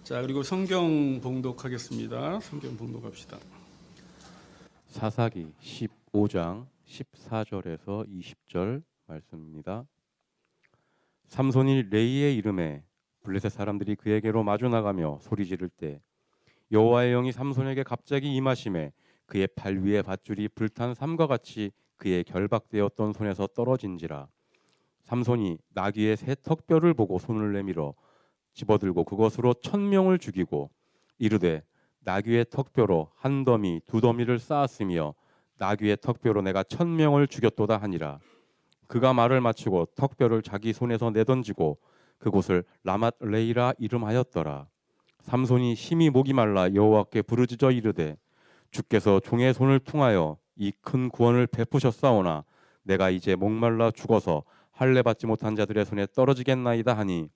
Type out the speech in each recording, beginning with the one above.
자, 그리고 성경 봉독하겠습니다. 성경 봉독합시다. 사사기 15장 14절에서 20절 말씀입니다. 삼손이 레이의 이름에 블레셋 사람들이 그에게로 마주 나가며 소리 지를 때 여호와의 영이 삼손에게 갑자기 임하심에 그의 팔 위에 밧줄이 불탄 삼과 같이 그의 결박되었던 손에서 떨어진지라. 삼손이 나귀의 새 턱뼈를 보고 손을 내밀어 집어들고 그것으로 1000명을 죽이고 이르되 나귀의 턱뼈로 한 더미 두 더미를 쌓았으며 나귀의 턱뼈로 내가 1000명을 죽였도다 하니라. 그가 말을 마치고 턱뼈를 자기 손에서 내던지고 그곳을 라맛 레이라 이름하였더라. 삼손이 심히 목이 말라 여호와께 부르짖어 이르되 주께서 종의 손을 통하여 이 큰 구원을 베푸셨사오나 내가 이제 목말라 죽어서 할례 받지 못한 자들의 손에 떨어지겠나이다 하니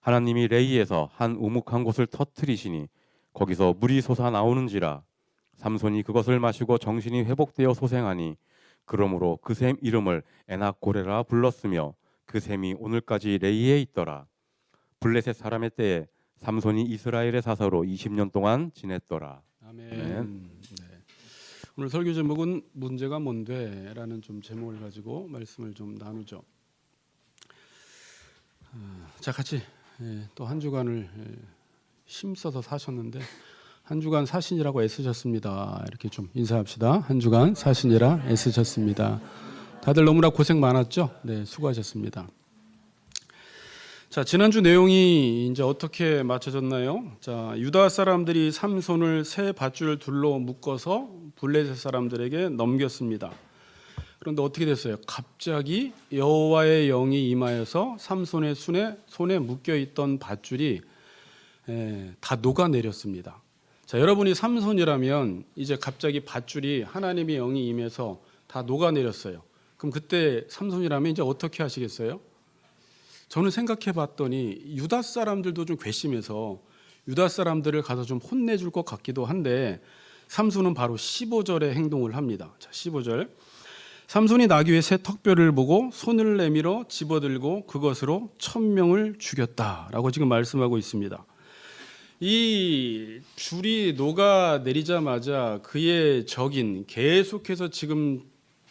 하나님이 레이에서 한 우묵한 곳을 터뜨리시니 거기서 물이 솟아 나오는지라. 삼손이 그것을 마시고 정신이 회복되어 소생하니 그러므로 그 샘 이름을 에낙고레라 불렀으며 그 샘이 오늘까지 레이에 있더라. 블레셋 사람의 때에 삼손이 이스라엘의 사사로 20년 동안 지냈더라. 아멘. 네. 네. 오늘 설교 제목은 문제가 뭔데? 라는 좀 제목을 가지고 말씀을 좀 나누죠. 자, 같이 또 한 주간을 힘써서 사셨는데 한 주간 사신이라고 애쓰셨습니다. 이렇게 좀 인사합시다. 한 주간 사신이라 애쓰셨습니다. 다들 너무나 고생 많았죠? 네, 수고하셨습니다. 자, 지난주 내용이 이제 어떻게 맞춰졌나요? 자, 유다 사람들이 삼손을 새 밧줄을 둘러 묶어서 블레셋 사람들에게 넘겼습니다. 그런데 어떻게 됐어요? 갑자기 여호와의 영이 임하여서 삼손의 손에 묶여 있던 밧줄이 다 녹아내렸습니다. 자, 여러분이 삼손이라면 이제 갑자기 밧줄이 하나님의 영이 임해서 다 녹아내렸어요. 그럼 그때 삼손이라면 이제 어떻게 하시겠어요? 저는 생각해 봤더니 유다 사람들도 좀 괘씸해서 유다 사람들을 가서 좀 혼내줄 것 같기도 한데 삼손은 바로 15절에 행동을 합니다. 자, 15절. 삼손이 나귀의 새 턱뼈를 보고 손을 내밀어 집어들고 그것으로 1000명을 죽였다라고 지금 말씀하고 있습니다. 이 줄이 녹아내리자마자 그의 적인 계속해서 지금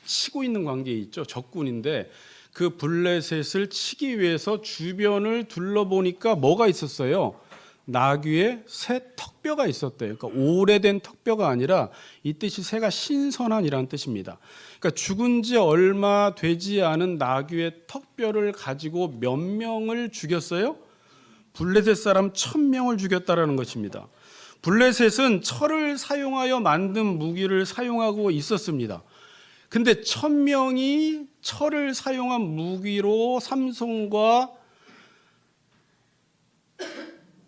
치고 있는 관계에 있죠. 적군인데 그 블레셋을 치기 위해서 주변을 둘러보니까 뭐가 있었어요? 나귀의 새 턱뼈가 있었대요. 그러니까 오래된 턱뼈가 아니라 이 뜻이 새가 신선한이라는 뜻입니다. 그러니까 죽은 지 얼마 되지 않은 나귀의 턱뼈를 가지고 몇 명을 죽였어요? 블레셋 사람 1000명을 죽였다라는 것입니다. 블레셋은 철을 사용하여 만든 무기를 사용하고 있었습니다. 근데 1000명이 철을 사용한 무기로 삼손과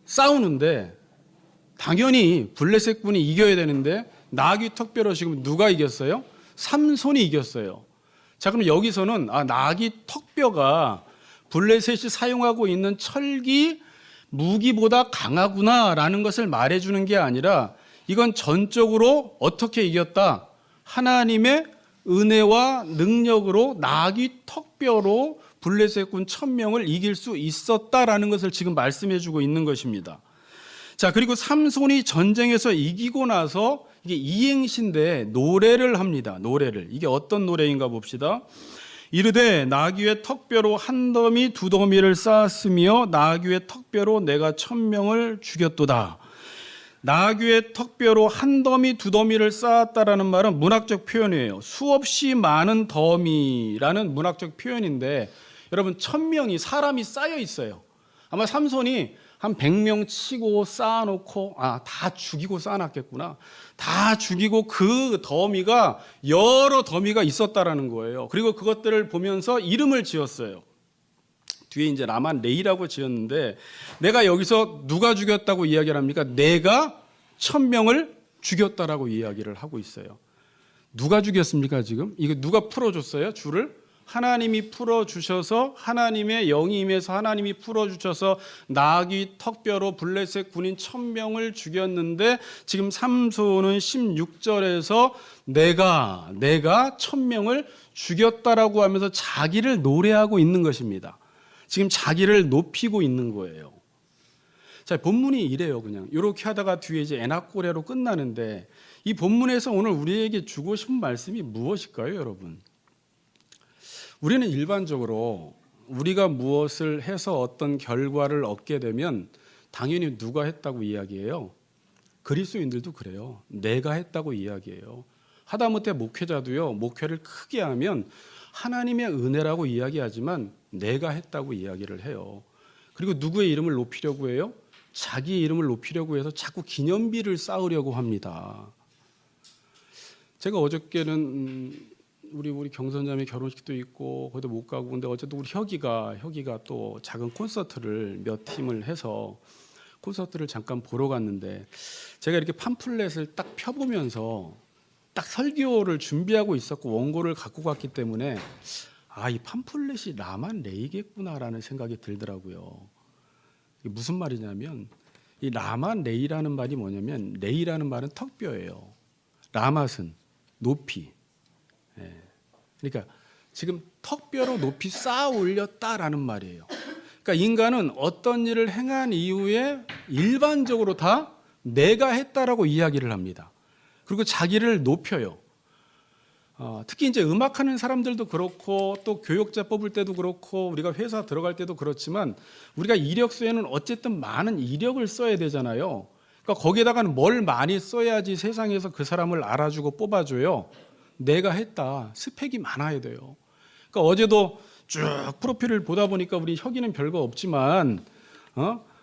싸우는데 당연히 블레셋 군이 이겨야 되는데 나귀 턱뼈로 지금 누가 이겼어요? 삼손이 이겼어요. 자, 그럼 여기서는 나귀 턱뼈가 블레셋이 사용하고 있는 철기 무기보다 강하구나라는 것을 말해주는 게 아니라 이건 전적으로 어떻게 이겼다? 하나님의 은혜와 능력으로 나귀 턱뼈로 블레셋군 1000명을 이길 수 있었다라는 것을 지금 말씀해주고 있는 것입니다. 자, 그리고 삼손이 전쟁에서 이기고 나서 이게 이행시인데 노래를 합니다. 노래를. 이게 어떤 노래인가 봅시다. 이르되 나귀의 턱뼈로 한 더미 두 더미를 쌓았으며 나귀의 턱뼈로 내가 1000명을 죽였도다. 나귀의 턱뼈로 한 더미 두 더미를 쌓았다라는 말은 문학적 표현이에요. 수없이 많은 더미라는 문학적 표현인데 여러분 1000명이 사람이 쌓여 있어요. 아마 삼손이 한 100명 치고 쌓아놓고 다 죽이고 쌓아놨겠구나. 다 죽이고 그 더미가 여러 더미가 있었다라는 거예요. 그리고 그것들을 보면서 이름을 지었어요. 뒤에 이제 라만 레이라고 지었는데 내가 여기서 누가 죽였다고 이야기를 합니까? 내가 1000명을 죽였다라고 이야기를 하고 있어요. 누가 죽였습니까 지금? 이거 누가 풀어줬어요? 줄을? 하나님이 풀어주셔서 하나님의 영이 임해서 하나님이 풀어주셔서 나귀 턱뼈로 블레셋 군인 1000명을 죽였는데 지금 삼손은 16절에서 내가 1000명을 죽였다라고 하면서 자기를 노래하고 있는 것입니다. 지금 자기를 높이고 있는 거예요. 자, 본문이 이래요. 그냥 이렇게 하다가 뒤에 이제 에나꼬레로 끝나는데 이 본문에서 오늘 우리에게 주고 싶은 말씀이 무엇일까요, 여러분? 우리는 일반적으로 우리가 무엇을 해서 어떤 결과를 얻게 되면 당연히 누가 했다고 이야기해요. 그리스도인들도 그래요. 내가 했다고 이야기해요. 하다못해 목회자도요. 목회를 크게 하면 하나님의 은혜라고 이야기하지만 내가 했다고 이야기를 해요. 그리고 누구의 이름을 높이려고 해요? 자기의 이름을 높이려고 해서 자꾸 기념비를 쌓으려고 합니다. 제가 어저께는 우리 경선자매 결혼식도 있고 거기도 못 가고 근데 어쨌든 우리 혁이가 또 작은 콘서트를 몇 팀을 해서 콘서트를 잠깐 보러 갔는데 제가 이렇게 팜플렛을 딱 펴보면서 딱 설교를 준비하고 있었고 원고를 갖고 갔기 때문에 이 팜플렛이 라만 레이겠구나라는 생각이 들더라고요. 이게 무슨 말이냐면 이 라만 레이라는 말이 뭐냐면 레이라는 말은 턱뼈예요. 라맛은 높이. 그러니까 지금 턱뼈로 높이 쌓아 올렸다라는 말이에요. 그러니까 인간은 어떤 일을 행한 이후에 일반적으로 다 내가 했다라고 이야기를 합니다. 그리고 자기를 높여요. 특히 이제 음악하는 사람들도 그렇고 또 교육자 뽑을 때도 그렇고 우리가 회사 들어갈 때도 그렇지만 우리가 이력서에는 어쨌든 많은 이력을 써야 되잖아요. 그러니까 거기에다가는 뭘 많이 써야지 세상에서 그 사람을 알아주고 뽑아줘요. 내가 했다. 스펙이 많아야 돼요. 그러니까 어제도 쭉 프로필을 보다 보니까 우리 혁이는 별거 없지만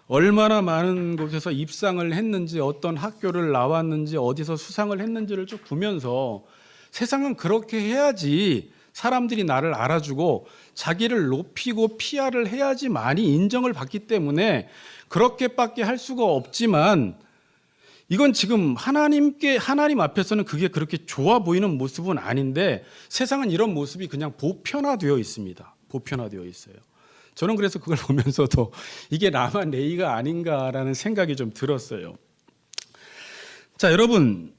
얼마나 많은 곳에서 입상을 했는지 어떤 학교를 나왔는지 어디서 수상을 했는지를 쭉 보면서 세상은 그렇게 해야지 사람들이 나를 알아주고 자기를 높이고 PR을 해야지 많이 인정을 받기 때문에 그렇게밖에 할 수가 없지만 이건 지금 하나님 앞에서는 그게 그렇게 좋아 보이는 모습은 아닌데 세상은 이런 모습이 그냥 보편화되어 있습니다. 보편화되어 있어요. 저는 그래서 그걸 보면서도 이게 라만 레이가 아닌가라는 생각이 좀 들었어요. 자, 여러분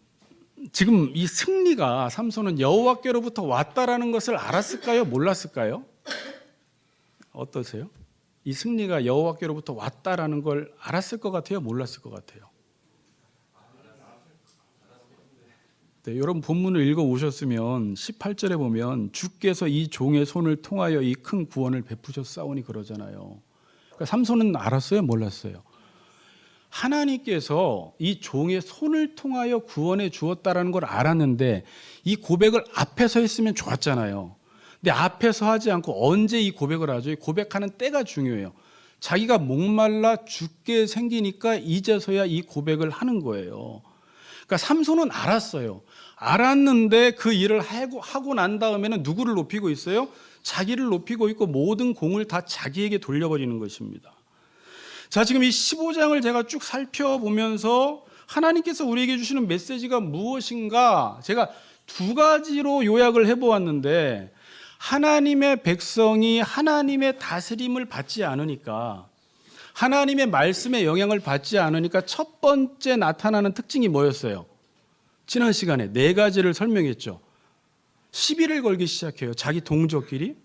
지금 이 승리가 삼손은 여호와께로부터 왔다라는 것을 알았을까요? 몰랐을까요? 어떠세요? 이 승리가 여호와께로부터 왔다라는 걸 알았을 것 같아요? 몰랐을 것 같아요? 네, 여러분 본문을 읽어오셨으면 18절에 보면 주께서 이 종의 손을 통하여 이 큰 구원을 베푸셨사오니 그러잖아요. 그러니까 삼손은 알았어요? 몰랐어요? 하나님께서 이 종의 손을 통하여 구원해 주었다라는 걸 알았는데 이 고백을 앞에서 했으면 좋았잖아요. 근데 앞에서 하지 않고 언제 이 고백을 하죠? 이 고백하는 때가 중요해요. 자기가 목말라 죽게 생기니까 이제서야 이 고백을 하는 거예요. 그러니까 삼손은 알았어요. 알았는데 그 일을 하고 난 다음에는 누구를 높이고 있어요? 자기를 높이고 있고 모든 공을 다 자기에게 돌려버리는 것입니다. 자, 지금 이 15장을 제가 쭉 살펴보면서 하나님께서 우리에게 주시는 메시지가 무엇인가 제가 두 가지로 요약을 해보았는데 하나님의 백성이 하나님의 다스림을 받지 않으니까 하나님의 말씀의 영향을 받지 않으니까 첫 번째 나타나는 특징이 뭐였어요? 지난 시간에 네 가지를 설명했죠. 시비를 걸기 시작해요. 자기 동족끼리.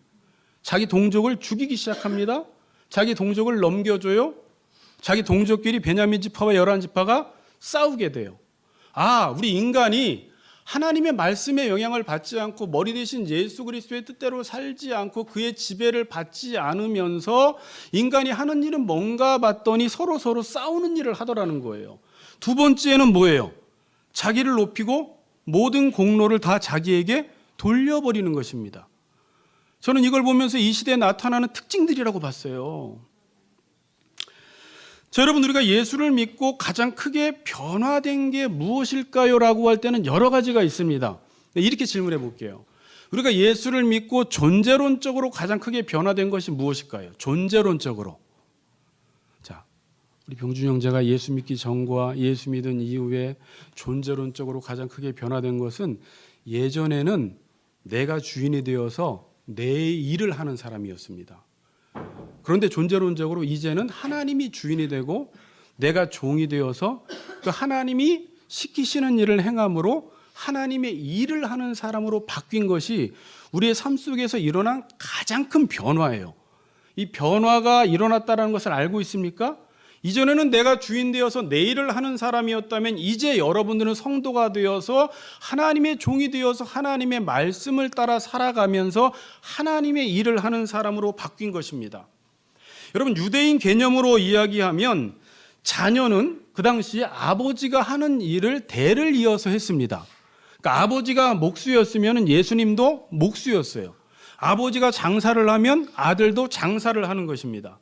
자기 동족을 죽이기 시작합니다. 자기 동족을 넘겨줘요. 자기 동족끼리 베냐민 지파와 열한 지파가 싸우게 돼요. 우리 인간이 하나님의 말씀의 영향을 받지 않고 머리 대신 예수 그리스도의 뜻대로 살지 않고 그의 지배를 받지 않으면서 인간이 하는 일은 뭔가 봤더니 서로 싸우는 일을 하더라는 거예요. 두 번째는 뭐예요? 자기를 높이고 모든 공로를 다 자기에게 돌려버리는 것입니다. 저는 이걸 보면서 이 시대에 나타나는 특징들이라고 봤어요. 자, 여러분 우리가 예수를 믿고 가장 크게 변화된 게 무엇일까요? 라고 할 때는 여러 가지가 있습니다. 이렇게 질문해 볼게요. 우리가 예수를 믿고 존재론적으로 가장 크게 변화된 것이 무엇일까요? 존재론적으로. 자, 우리 병준 형제가 예수 믿기 전과 예수 믿은 이후에 존재론적으로 가장 크게 변화된 것은 예전에는 내가 주인이 되어서 내 일을 하는 사람이었습니다. 그런데 존재론적으로 이제는 하나님이 주인이 되고 내가 종이 되어서 그 하나님이 시키시는 일을 행함으로 하나님의 일을 하는 사람으로 바뀐 것이 우리의 삶 속에서 일어난 가장 큰 변화예요. 이 변화가 일어났다는 것을 알고 있습니까? 이전에는 내가 주인 되어서 내 일을 하는 사람이었다면 이제 여러분들은 성도가 되어서 하나님의 종이 되어서 하나님의 말씀을 따라 살아가면서 하나님의 일을 하는 사람으로 바뀐 것입니다. 여러분, 유대인 개념으로 이야기하면 자녀는 그 당시에 아버지가 하는 일을 대를 이어서 했습니다. 그러니까 아버지가 목수였으면 예수님도 목수였어요. 아버지가 장사를 하면 아들도 장사를 하는 것입니다.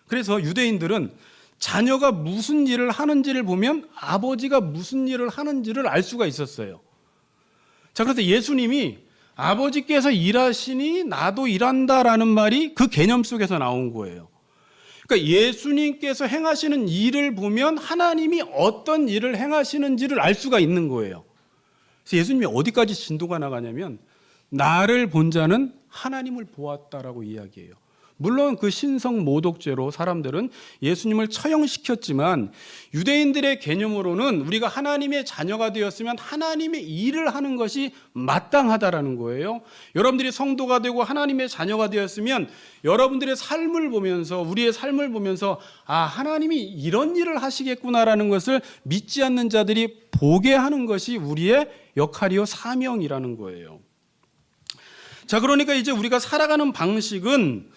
그래서 유대인들은 자녀가 무슨 일을 하는지를 보면 아버지가 무슨 일을 하는지를 알 수가 있었어요. 자, 그래서 예수님이 아버지께서 일하시니 나도 일한다라는 말이 그 개념 속에서 나온 거예요. 그러니까 예수님께서 행하시는 일을 보면 하나님이 어떤 일을 행하시는지를 알 수가 있는 거예요. 그래서 예수님이 어디까지 진도가 나가냐면 나를 본 자는 하나님을 보았다라고 이야기해요. 물론 그 신성 모독죄로 사람들은 예수님을 처형시켰지만 유대인들의 개념으로는 우리가 하나님의 자녀가 되었으면 하나님의 일을 하는 것이 마땅하다라는 거예요. 여러분들이 성도가 되고 하나님의 자녀가 되었으면 여러분들의 삶을 보면서 우리의 삶을 보면서 아, 하나님이 이런 일을 하시겠구나라는 것을 믿지 않는 자들이 보게 하는 것이 우리의 역할이요 사명이라는 거예요. 자, 그러니까 이제 우리가 살아가는 방식은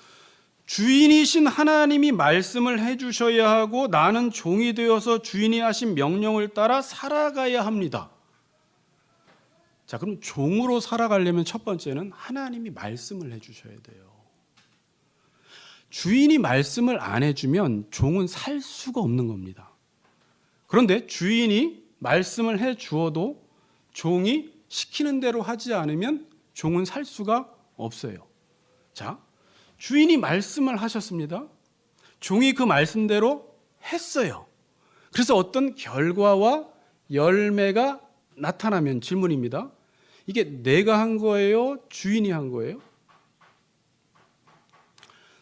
주인이신 하나님이 말씀을 해주셔야 하고 나는 종이 되어서 주인이 하신 명령을 따라 살아가야 합니다. 자, 그럼 종으로 살아가려면 첫 번째는 하나님이 말씀을 해주셔야 돼요. 주인이 말씀을 안 해주면 종은 살 수가 없는 겁니다. 그런데 주인이 말씀을 해주어도 종이 시키는 대로 하지 않으면 종은 살 수가 없어요. 자, 주인이 말씀을 하셨습니다. 종이 그 말씀대로 했어요. 그래서 어떤 결과와 열매가 나타나면 질문입니다. 이게 내가 한 거예요? 주인이 한 거예요?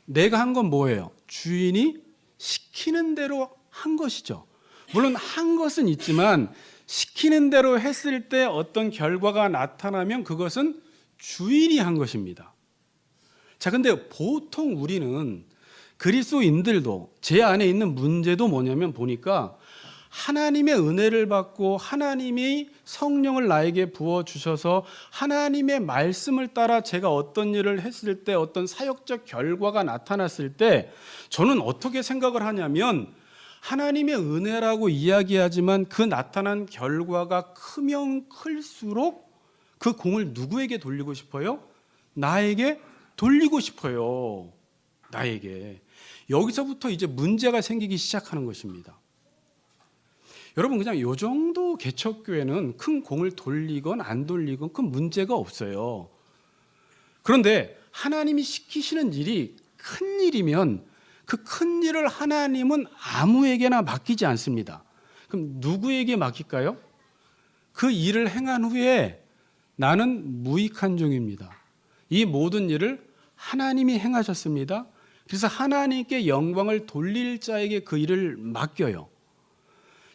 내가 한 건 뭐예요? 주인이 시키는 대로 한 것이죠. 물론 한 것은 있지만 시키는 대로 했을 때 어떤 결과가 나타나면 그것은 주인이 한 것입니다. 자, 근데 보통 우리는 그리스도인들도 제 안에 있는 문제도 뭐냐면 보니까 하나님의 은혜를 받고 하나님이 성령을 나에게 부어주셔서 하나님의 말씀을 따라 제가 어떤 일을 했을 때 어떤 사역적 결과가 나타났을 때 저는 어떻게 생각을 하냐면 하나님의 은혜라고 이야기하지만 그 나타난 결과가 크면 클수록 그 공을 누구에게 돌리고 싶어요? 나에게 돌리고 싶어요. 나에게. 여기서부터 이제 문제가 생기기 시작하는 것입니다. 여러분, 그냥 이 정도 개척교회는 큰 공을 돌리건 안 돌리건 큰 문제가 없어요. 그런데 하나님이 시키시는 일이 큰 일이면 그 큰 일을 하나님은 아무에게나 맡기지 않습니다. 그럼 누구에게 맡길까요? 그 일을 행한 후에 나는 무익한 종입니다. 이 모든 일을 하나님이 행하셨습니다. 그래서 하나님께 영광을 돌릴 자에게 그 일을 맡겨요.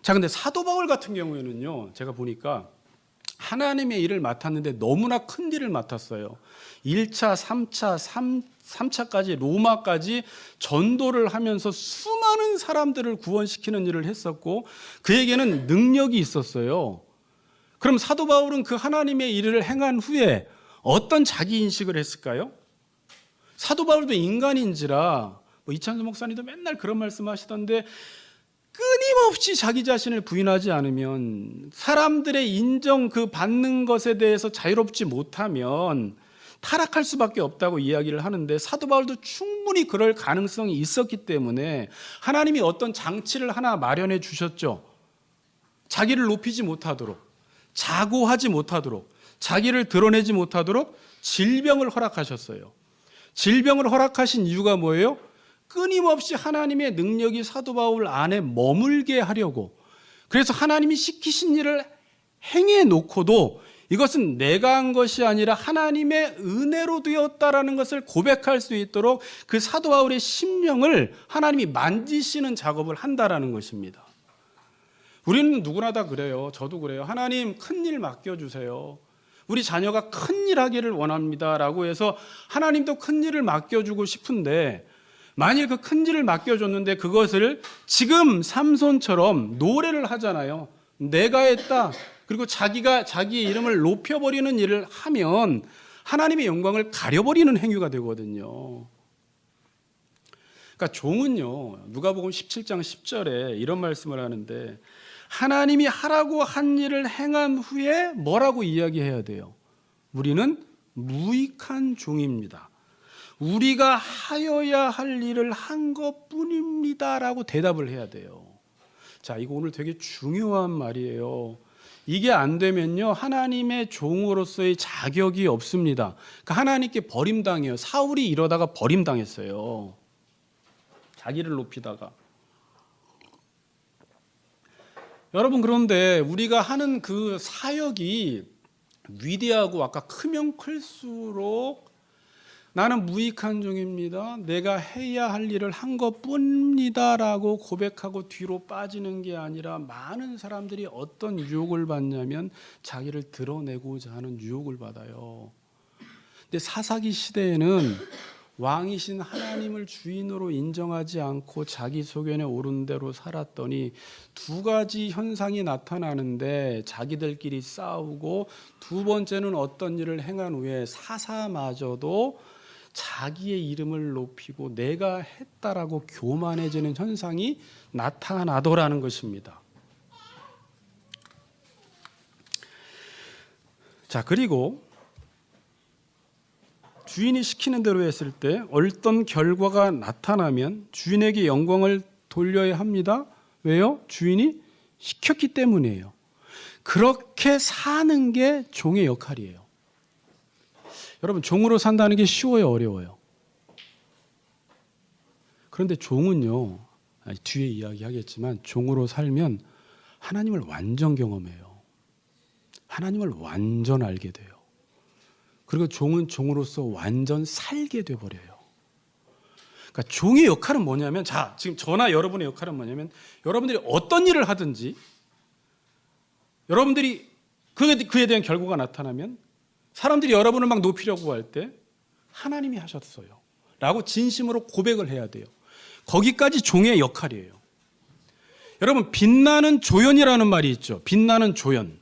자, 근데 사도 바울 같은 경우에는요, 제가 보니까 하나님의 일을 맡았는데 너무나 큰 일을 맡았어요. 1차, 3차, 3차까지 로마까지 전도를 하면서 수많은 사람들을 구원시키는 일을 했었고 그에게는 능력이 있었어요. 그럼 사도 바울은 그 하나님의 일을 행한 후에 어떤 자기 인식을 했을까요? 사도 바울도 인간인지라 이찬수 목사님도 맨날 그런 말씀하시던데 끊임없이 자기 자신을 부인하지 않으면 사람들의 인정 그 받는 것에 대해서 자유롭지 못하면 타락할 수밖에 없다고 이야기를 하는데 사도 바울도 충분히 그럴 가능성이 있었기 때문에 하나님이 어떤 장치를 하나 마련해 주셨죠. 자기를 높이지 못하도록, 자고하지 못하도록, 자기를 드러내지 못하도록 질병을 허락하셨어요. 질병을 허락하신 이유가 뭐예요? 끊임없이 하나님의 능력이 사도 바울 안에 머물게 하려고. 그래서 하나님이 시키신 일을 행해 놓고도 이것은 내가 한 것이 아니라 하나님의 은혜로 되었다라는 것을 고백할 수 있도록 그 사도 바울의 심령을 하나님이 만지시는 작업을 한다라는 것입니다. 우리는 누구나 다 그래요. 저도 그래요. 하나님 큰 일 맡겨주세요. 우리 자녀가 큰 일 하기를 원합니다라고 해서 하나님도 큰 일을 맡겨주고 싶은데 만일 그 큰 일을 맡겨줬는데 그것을 지금 삼손처럼 노래를 하잖아요. 내가 했다. 그리고 자기가 자기의 이름을 높여버리는 일을 하면 하나님의 영광을 가려버리는 행위가 되거든요. 그러니까 종은요, 누가복음 17장 10절에 이런 말씀을 하는데 하나님이 하라고 한 일을 행한 후에 뭐라고 이야기해야 돼요? 우리는 무익한 종입니다. 우리가 하여야 할 일을 한 것뿐입니다 라고 대답을 해야 돼요. 자, 이거 오늘 되게 중요한 말이에요. 이게 안 되면요, 하나님의 종으로서의 자격이 없습니다. 그러니까 하나님께 버림당해요. 사울이 이러다가 버림당했어요. 자기를 높이다가. 여러분, 그런데 우리가 하는 그 사역이 위대하고 아까 크면 클수록 나는 무익한 종입니다. 내가 해야 할 일을 한 것뿐입니다 라고 고백하고 뒤로 빠지는 게 아니라 많은 사람들이 어떤 유혹을 받냐면 자기를 드러내고자 하는 유혹을 받아요. 근데 사사기 시대에는 왕이신 하나님을 주인으로 인정하지 않고 자기 소견에 오른 대로 살았더니 두 가지 현상이 나타나는데 자기들끼리 싸우고 두 번째는 어떤 일을 행한 후에 사사마저도 자기의 이름을 높이고 내가 했다라고 교만해지는 현상이 나타나더라는 것입니다. 자, 그리고 주인이 시키는 대로 했을 때 어떤 결과가 나타나면 주인에게 영광을 돌려야 합니다. 왜요? 주인이 시켰기 때문이에요. 그렇게 사는 게 종의 역할이에요. 여러분, 종으로 산다는 게 쉬워요, 어려워요? 그런데 종은요, 뒤에 이야기하겠지만 종으로 살면 하나님을 완전 경험해요. 하나님을 완전 알게 돼요. 그리고 종은 종으로서 완전 살게 돼버려요. 그러니까 종의 역할은 뭐냐면, 자, 지금 저나 여러분의 역할은 뭐냐면, 여러분들이 어떤 일을 하든지 여러분들이 그에 대한 결과가 나타나면 사람들이 여러분을 막 높이려고 할 때 하나님이 하셨어요 라고 진심으로 고백을 해야 돼요. 거기까지 종의 역할이에요. 여러분, 빛나는 조연이라는 말이 있죠. 빛나는 조연.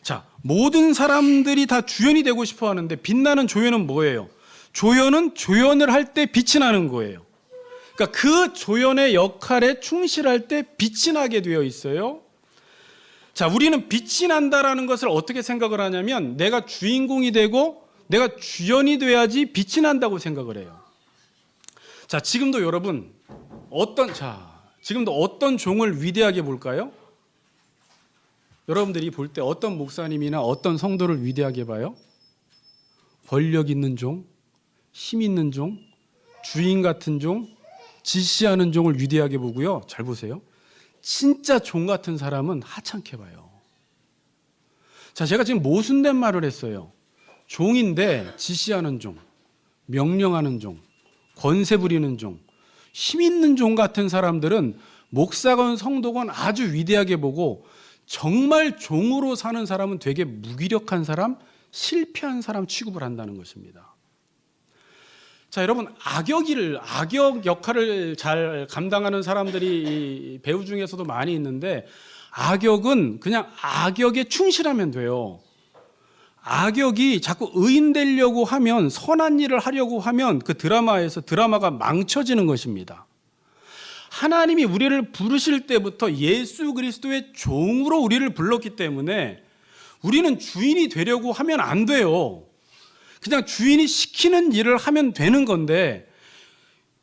자, 모든 사람들이 다 주연이 되고 싶어 하는데 빛나는 조연은 뭐예요? 조연은 조연을 할 때 빛이 나는 거예요. 그러니까 그 조연의 역할에 충실할 때 빛이 나게 되어 있어요. 자, 우리는 빛이 난다라는 것을 어떻게 생각을 하냐면 내가 주인공이 되고 내가 주연이 돼야지 빛이 난다고 생각을 해요. 자, 지금도 여러분 지금도 어떤 종을 위대하게 볼까요? 여러분들이 볼 때 어떤 목사님이나 어떤 성도를 위대하게 봐요? 권력 있는 종, 힘 있는 종, 주인 같은 종, 지시하는 종을 위대하게 보고요. 잘 보세요. 진짜 종 같은 사람은 하찮게 봐요. 자, 제가 지금 모순된 말을 했어요. 종인데 지시하는 종, 명령하는 종, 권세 부리는 종, 힘 있는 종 같은 사람들은 목사건 성도건 아주 위대하게 보고 정말 종으로 사는 사람은 되게 무기력한 사람, 실패한 사람 취급을 한다는 것입니다. 자, 여러분, 악역 역할을 잘 감당하는 사람들이 배우 중에서도 많이 있는데 악역은 그냥 악역에 충실하면 돼요. 악역이 자꾸 의인 되려고 하면, 선한 일을 하려고 하면 그 드라마가 망쳐지는 것입니다. 하나님이 우리를 부르실 때부터 예수 그리스도의 종으로 우리를 불렀기 때문에 우리는 주인이 되려고 하면 안 돼요. 그냥 주인이 시키는 일을 하면 되는 건데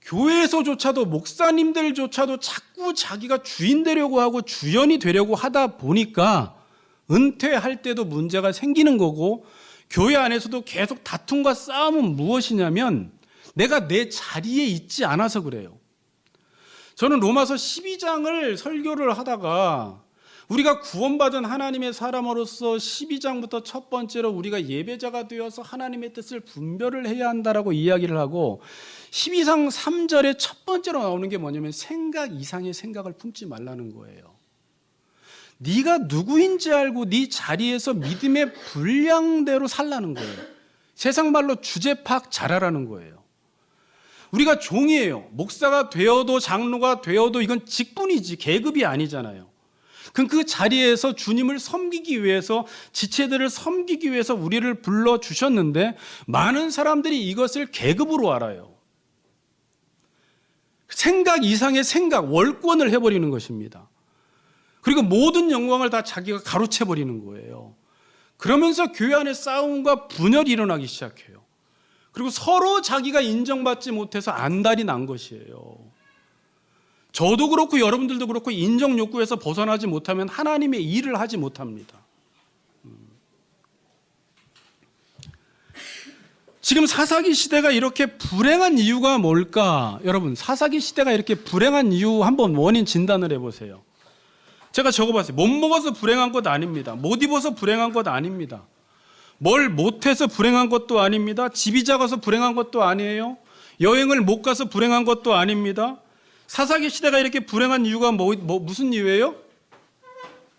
교회에서조차도 목사님들조차도 자꾸 자기가 주인 되려고 하고 주연이 되려고 하다 보니까 은퇴할 때도 문제가 생기는 거고 교회 안에서도 계속 다툼과 싸움은 무엇이냐면 내가 내 자리에 있지 않아서 그래요. 저는 로마서 12장을 설교를 하다가 우리가 구원받은 하나님의 사람으로서 12장부터 첫 번째로 우리가 예배자가 되어서 하나님의 뜻을 분별을 해야 한다라고 이야기를 하고 12장 3절에 첫 번째로 나오는 게 뭐냐면 생각 이상의 생각을 품지 말라는 거예요. 네가 누구인지 알고 네 자리에서 믿음의 분량대로 살라는 거예요. 세상 말로 주제 파악 잘하라는 거예요. 우리가 종이에요. 목사가 되어도 장로가 되어도 이건 직분이지 계급이 아니잖아요. 그럼 그 자리에서 주님을 섬기기 위해서, 지체들을 섬기기 위해서 우리를 불러주셨는데 많은 사람들이 이것을 계급으로 알아요. 생각 이상의 생각, 월권을 해버리는 것입니다. 그리고 모든 영광을 다 자기가 가로채버리는 거예요. 그러면서 교회 안에 싸움과 분열이 일어나기 시작해요. 그리고 서로 자기가 인정받지 못해서 안달이 난 것이에요. 저도 그렇고 여러분들도 그렇고 인정 욕구에서 벗어나지 못하면 하나님의 일을 하지 못합니다. 지금 사사기 시대가 이렇게 불행한 이유가 뭘까? 여러분, 사사기 시대가 이렇게 불행한 이유 한번 원인 진단을 해보세요. 제가 적어봤어요. 못 먹어서 불행한 것 아닙니다. 못 입어서 불행한 것 아닙니다. 뭘 못해서 불행한 것도 아닙니다. 집이 작아서 불행한 것도 아니에요. 여행을 못 가서 불행한 것도 아닙니다. 사사기 시대가 이렇게 불행한 이유가 무슨 이유예요?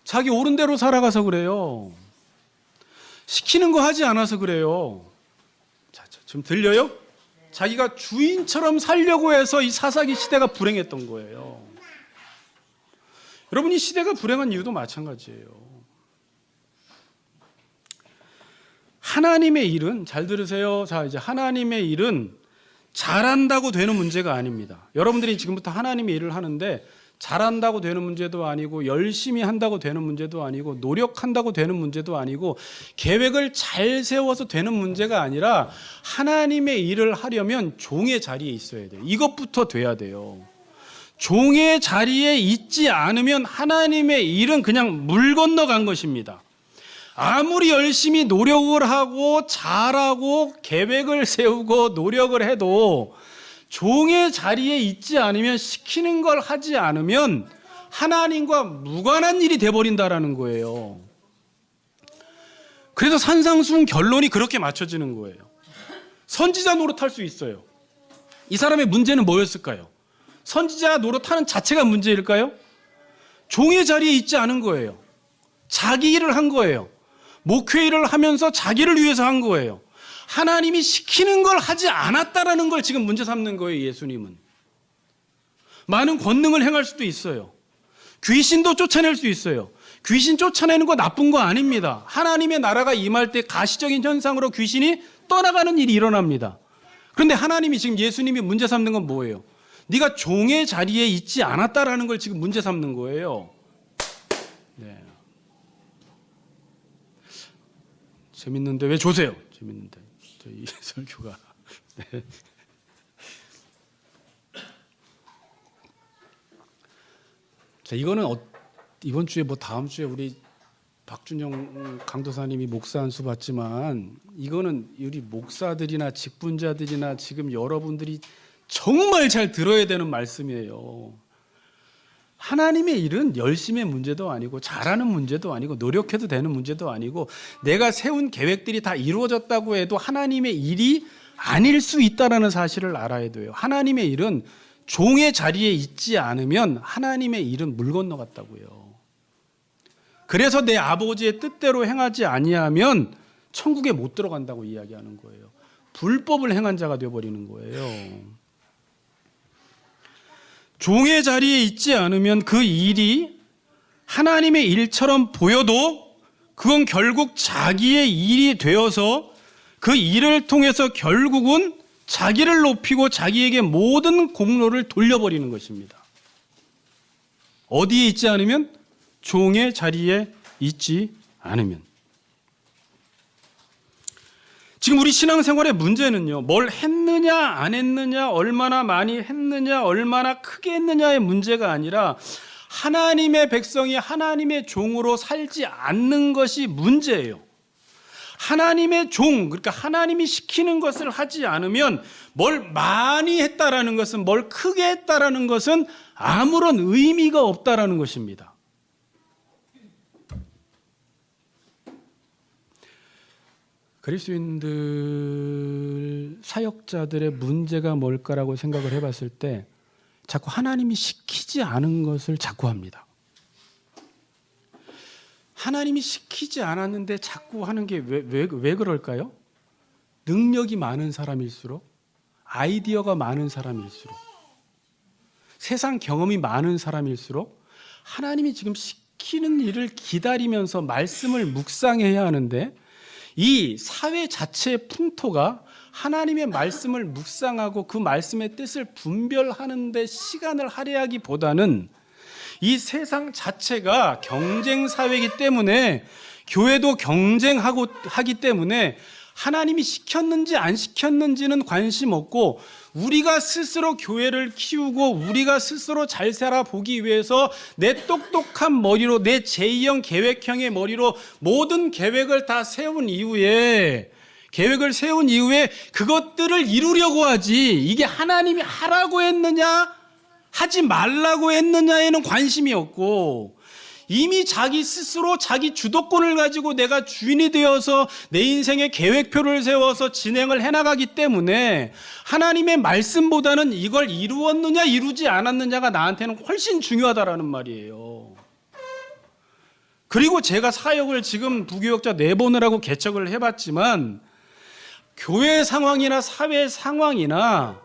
자기 옳은 대로 살아가서 그래요. 시키는 거 하지 않아서 그래요. 자, 좀 들려요? 자기가 주인처럼 살려고 해서 이 사사기 시대가 불행했던 거예요. 여러분, 이 시대가 불행한 이유도 마찬가지예요. 하나님의 일은, 잘 들으세요. 자, 이제 하나님의 일은 잘한다고 되는 문제가 아닙니다. 여러분들이 지금부터 하나님의 일을 하는데 잘한다고 되는 문제도 아니고, 열심히 한다고 되는 문제도 아니고, 노력한다고 되는 문제도 아니고, 계획을 잘 세워서 되는 문제가 아니라 하나님의 일을 하려면 종의 자리에 있어야 돼요. 이것부터 돼야 돼요. 종의 자리에 있지 않으면 하나님의 일은 그냥 물 건너간 것입니다. 아무리 열심히 노력을 하고 잘하고 계획을 세우고 노력을 해도 종의 자리에 있지 않으면, 시키는 걸 하지 않으면 하나님과 무관한 일이 돼버린다라는 거예요. 그래서 산상수훈 결론이 그렇게 맞춰지는 거예요. 선지자 노릇할 수 있어요. 이 사람의 문제는 뭐였을까요? 선지자 노릇하는 자체가 문제일까요? 종의 자리에 있지 않은 거예요. 자기 일을 한 거예요. 목회 일을 하면서 자기를 위해서 한 거예요. 하나님이 시키는 걸 하지 않았다라는 걸 지금 문제 삼는 거예요. 예수님은 많은 권능을 행할 수도 있어요. 귀신도 쫓아낼 수 있어요. 귀신 쫓아내는 거 나쁜 거 아닙니다. 하나님의 나라가 임할 때 가시적인 현상으로 귀신이 떠나가는 일이 일어납니다. 그런데 하나님이 지금, 예수님이 문제 삼는 건 뭐예요? 네가 종의 자리에 있지 않았다라는 걸 지금 문제 삼는 거예요. 네. 재밌는데 왜 조세요? 재밌는데 이 설교가. 네. 자, 이거는 이번 주에 다음 주에 우리 박준영 강도사님이 목사 한 수 받지만, 이거는 우리 목사들이나 직분자들이나 지금 여러분들이 정말 잘 들어야 되는 말씀이에요. 하나님의 일은 열심의 문제도 아니고, 잘하는 문제도 아니고, 노력해도 되는 문제도 아니고, 내가 세운 계획들이 다 이루어졌다고 해도 하나님의 일이 아닐 수 있다는 사실을 알아야 돼요. 하나님의 일은 종의 자리에 있지 않으면 하나님의 일은 물 건너갔다고요. 그래서 내 아버지의 뜻대로 행하지 아니하면 천국에 못 들어간다고 이야기하는 거예요. 불법을 행한 자가 되어버리는 거예요. 종의 자리에 있지 않으면 그 일이 하나님의 일처럼 보여도 그건 결국 자기의 일이 되어서 그 일을 통해서 결국은 자기를 높이고 자기에게 모든 공로를 돌려버리는 것입니다. 어디에 있지 않으면? 종의 자리에 있지 않으면. 지금 우리 신앙생활의 문제는요, 뭘 했느냐 안 했느냐, 얼마나 많이 했느냐, 얼마나 크게 했느냐의 문제가 아니라 하나님의 백성이 하나님의 종으로 살지 않는 것이 문제예요. 하나님의 종, 그러니까 하나님이 시키는 것을 하지 않으면 뭘 많이 했다라는 것은, 뭘 크게 했다라는 것은 아무런 의미가 없다라는 것입니다. 그리스도인들, 사역자들의 문제가 뭘까라고 생각을 해봤을 때 자꾸 하나님이 시키지 않은 것을 자꾸 합니다. 하나님이 시키지 않았는데 자꾸 하는 게 왜 그럴까요? 능력이 많은 사람일수록, 아이디어가 많은 사람일수록, 세상 경험이 많은 사람일수록 하나님이 지금 시키는 일을 기다리면서 말씀을 묵상해야 하는데, 이 사회 자체의 풍토가 하나님의 말씀을 묵상하고 그 말씀의 뜻을 분별하는 데 시간을 할애하기보다는 이 세상 자체가 경쟁 사회이기 때문에, 교회도 경쟁하고 하기 때문에 하나님이 시켰는지 안 시켰는지는 관심 없고, 우리가 스스로 교회를 키우고 우리가 스스로 잘 살아보기 위해서 내 똑똑한 머리로, 내 제2형 계획형의 머리로 모든 계획을 다 세운 이후에 그것들을 이루려고 하지, 이게 하나님이 하라고 했느냐 하지 말라고 했느냐에는 관심이 없고, 이미 자기 스스로 자기 주도권을 가지고 내가 주인이 되어서 내 인생의 계획표를 세워서 진행을 해나가기 때문에 하나님의 말씀보다는 이걸 이루었느냐 이루지 않았느냐가 나한테는 훨씬 중요하다라는 말이에요. 그리고 제가 사역을 지금 부교역자 4번을 하고 개척을 해봤지만, 교회 상황이나 사회 상황이나,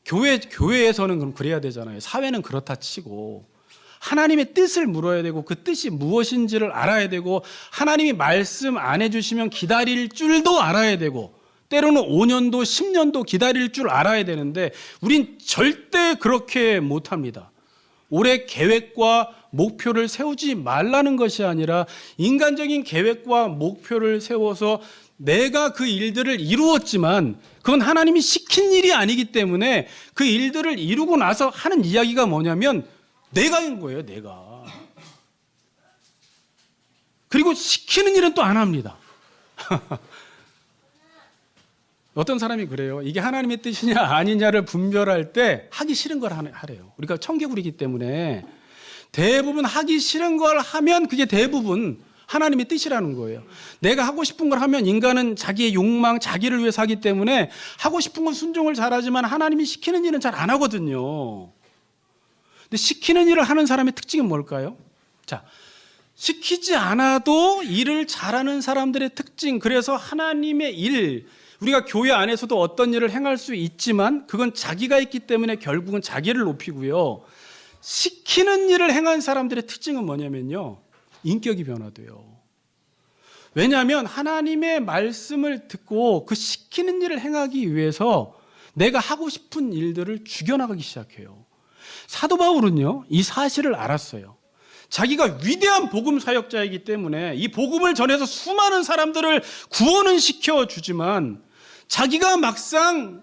교회에서는 그럼 그래야 되잖아요. 사회는 그렇다 치고 하나님의 뜻을 물어야 되고, 그 뜻이 무엇인지를 알아야 되고, 하나님이 말씀 안 해주시면 기다릴 줄도 알아야 되고, 때로는 5년도 10년도 기다릴 줄 알아야 되는데, 우린 절대 그렇게 못합니다. 올해 계획과 목표를 세우지 말라는 것이 아니라 인간적인 계획과 목표를 세워서 내가 그 일들을 이루었지만 그건 하나님이 시킨 일이 아니기 때문에 그 일들을 이루고 나서 하는 이야기가 뭐냐면 내가 한 거예요, 내가. 그리고 시키는 일은 또 안 합니다. 어떤 사람이 그래요. 이게 하나님의 뜻이냐 아니냐를 분별할 때 하기 싫은 걸 하래요. 우리가 청개구리이기 때문에 대부분 하기 싫은 걸 하면 그게 대부분 하나님의 뜻이라는 거예요. 내가 하고 싶은 걸 하면 인간은 자기의 욕망, 자기를 위해서 하기 때문에 하고 싶은 건 순종을 잘하지만 하나님이 시키는 일은 잘 안 하거든요. 근데 시키는 일을 하는 사람의 특징은 뭘까요? 자, 시키지 않아도 일을 잘하는 사람들의 특징, 그래서 하나님의 일, 우리가 교회 안에서도 어떤 일을 행할 수 있지만 그건 자기가 있기 때문에 결국은 자기를 높이고요. 시키는 일을 행한 사람들의 특징은 뭐냐면요, 인격이 변화돼요. 왜냐하면 하나님의 말씀을 듣고 그 시키는 일을 행하기 위해서 내가 하고 싶은 일들을 죽여나가기 시작해요. 사도 바울은요, 이 사실을 알았어요. 자기가 위대한 복음 사역자이기 때문에 이 복음을 전해서 수많은 사람들을 구원은 시켜주지만 자기가 막상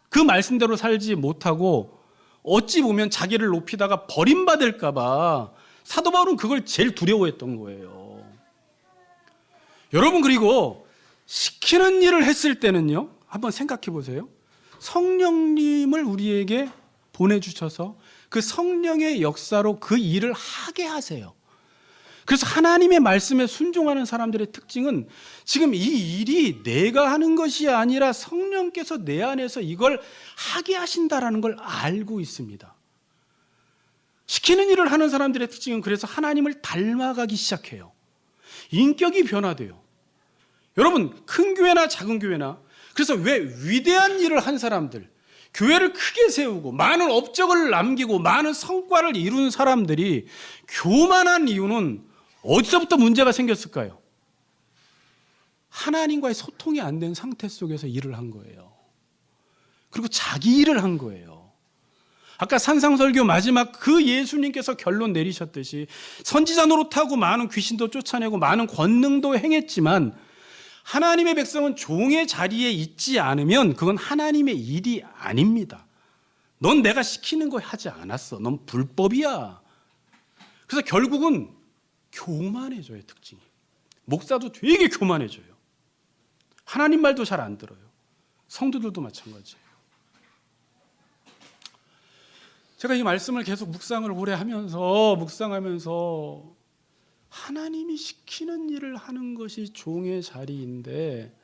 그 말씀대로 살지 못하고 어찌 보면 자기를 높이다가 버림받을까 봐 사도 바울은 그걸 제일 두려워했던 거예요. 여러분, 그리고 시키는 일을 했을 때는요, 한번 생각해 보세요. 성령님을 우리에게 보내주셔서 그 성령의 역사로 그 일을 하게 하세요. 그래서 하나님의 말씀에 순종하는 사람들의 특징은 지금 이 일이 내가 하는 것이 아니라 성령께서 내 안에서 이걸 하게 하신다라는 걸 알고 있습니다. 시키는 일을 하는 사람들의 특징은 그래서 하나님을 닮아가기 시작해요. 인격이 변화돼요. 여러분, 큰 교회나 작은 교회나, 그래서 왜 위대한 일을 한 사람들, 교회를 크게 세우고 많은 업적을 남기고 많은 성과를 이룬 사람들이 교만한 이유는 어디서부터 문제가 생겼을까요? 하나님과의 소통이 안 된 상태 속에서 일을 한 거예요. 그리고 자기 일을 한 거예요. 아까 산상설교 마지막 그 예수님께서 결론 내리셨듯이 선지자 노릇하고 많은 귀신도 쫓아내고 많은 권능도 행했지만 하나님의 백성은 종의 자리에 있지 않으면 그건 하나님의 일이 아닙니다. 넌 내가 시키는 거 하지 않았어. 넌 불법이야. 그래서 결국은 교만해져요, 특징이. 목사도 되게 교만해져요. 하나님 말도 잘 안 들어요. 성도들도 마찬가지예요. 제가 이 말씀을 계속 묵상을 오래 하면서 묵상하면서 하나님이 시키는 일을 하는 것이 종의 자리인데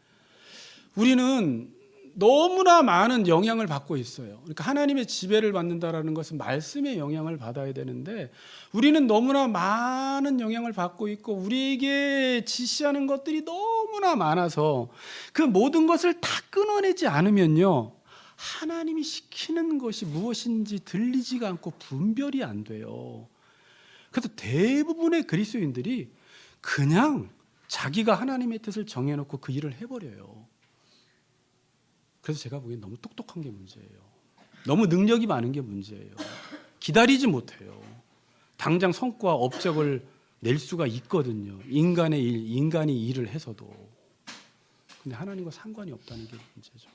우리는 너무나 많은 영향을 받고 있어요. 그러니까 하나님의 지배를 받는다라는 것은 말씀의 영향을 받아야 되는데 우리는 너무나 많은 영향을 받고 있고 우리에게 지시하는 것들이 너무나 많아서 그 모든 것을 다 끊어내지 않으면요, 하나님이 시키는 것이 무엇인지 들리지가 않고 분별이 안 돼요. 그래서 대부분의 그리스도인들이 그냥 자기가 하나님의 뜻을 정해놓고 그 일을 해버려요. 그래서 제가 보기엔 너무 똑똑한 게 문제예요. 너무 능력이 많은 게 문제예요. 기다리지 못해요. 당장 성과 업적을 낼 수가 있거든요. 인간이 일을 해서도. 근데 하나님과 상관이 없다는 게 문제죠.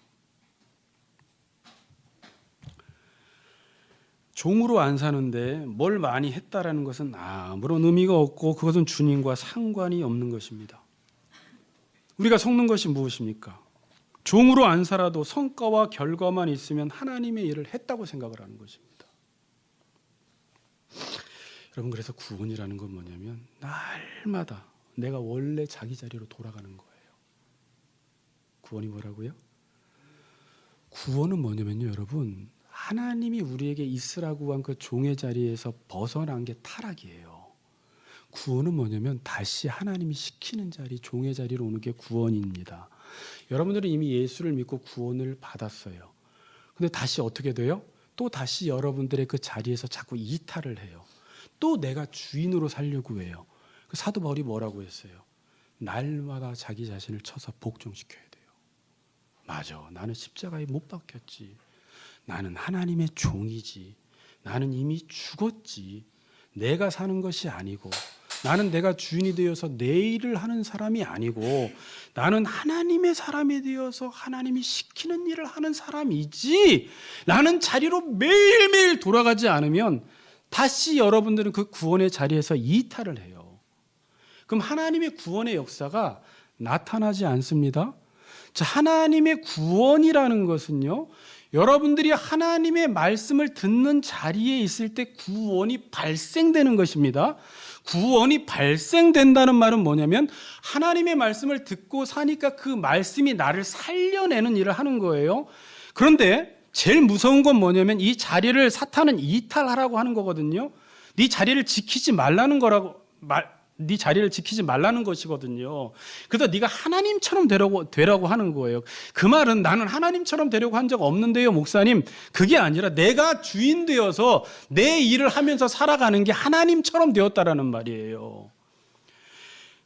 종으로 안 사는데 뭘 많이 했다라는 것은 아무런 의미가 없고 그것은 주님과 상관이 없는 것입니다. 우리가 속는 것이 무엇입니까? 종으로 안 살아도 성과와 결과만 있으면 하나님의 일을 했다고 생각을 하는 것입니다. 여러분, 그래서 구원이라는 건 뭐냐면 날마다 내가 원래 자기 자리로 돌아가는 거예요. 구원이 뭐라고요? 구원은 뭐냐면요, 여러분, 하나님이 우리에게 있으라고 한 그 종의 자리에서 벗어난 게 타락이에요. 구원은 뭐냐면 다시 하나님이 시키는 자리, 종의 자리로 오는 게 구원입니다. 여러분들은 이미 예수를 믿고 구원을 받았어요. 근데 다시 어떻게 돼요? 또 다시 여러분들의 그 자리에서 자꾸 이탈을 해요. 또 내가 주인으로 살려고 해요. 그 사도 바울이 뭐라고 했어요? 날마다 자기 자신을 쳐서 복종시켜야 돼요. 맞아, 나는 십자가에 못 박혔지. 나는 하나님의 종이지. 나는 이미 죽었지. 내가 사는 것이 아니고, 나는 내가 주인이 되어서 내 일을 하는 사람이 아니고, 나는 하나님의 사람이 되어서 하나님이 시키는 일을 하는 사람이지. 라는 자리로 매일매일 돌아가지 않으면 다시 여러분들은 그 구원의 자리에서 이탈을 해요. 그럼 하나님의 구원의 역사가 나타나지 않습니다. 자, 하나님의 구원이라는 것은요, 여러분들이 하나님의 말씀을 듣는 자리에 있을 때 구원이 발생되는 것입니다. 구원이 발생된다는 말은 뭐냐면 하나님의 말씀을 듣고 사니까 그 말씀이 나를 살려내는 일을 하는 거예요. 그런데 제일 무서운 건 뭐냐면 이 자리를 사탄은 이탈하라고 하는 거거든요. 네 자리를 지키지 말라는 네 자리를 지키지 말라는 것이거든요. 그래서 네가 하나님처럼 되라고 하는 거예요. 그 말은 나는 하나님처럼 되려고 한 적 없는데요, 목사님. 그게 아니라 내가 주인 되어서 내 일을 하면서 살아가는 게 하나님처럼 되었다라는 말이에요.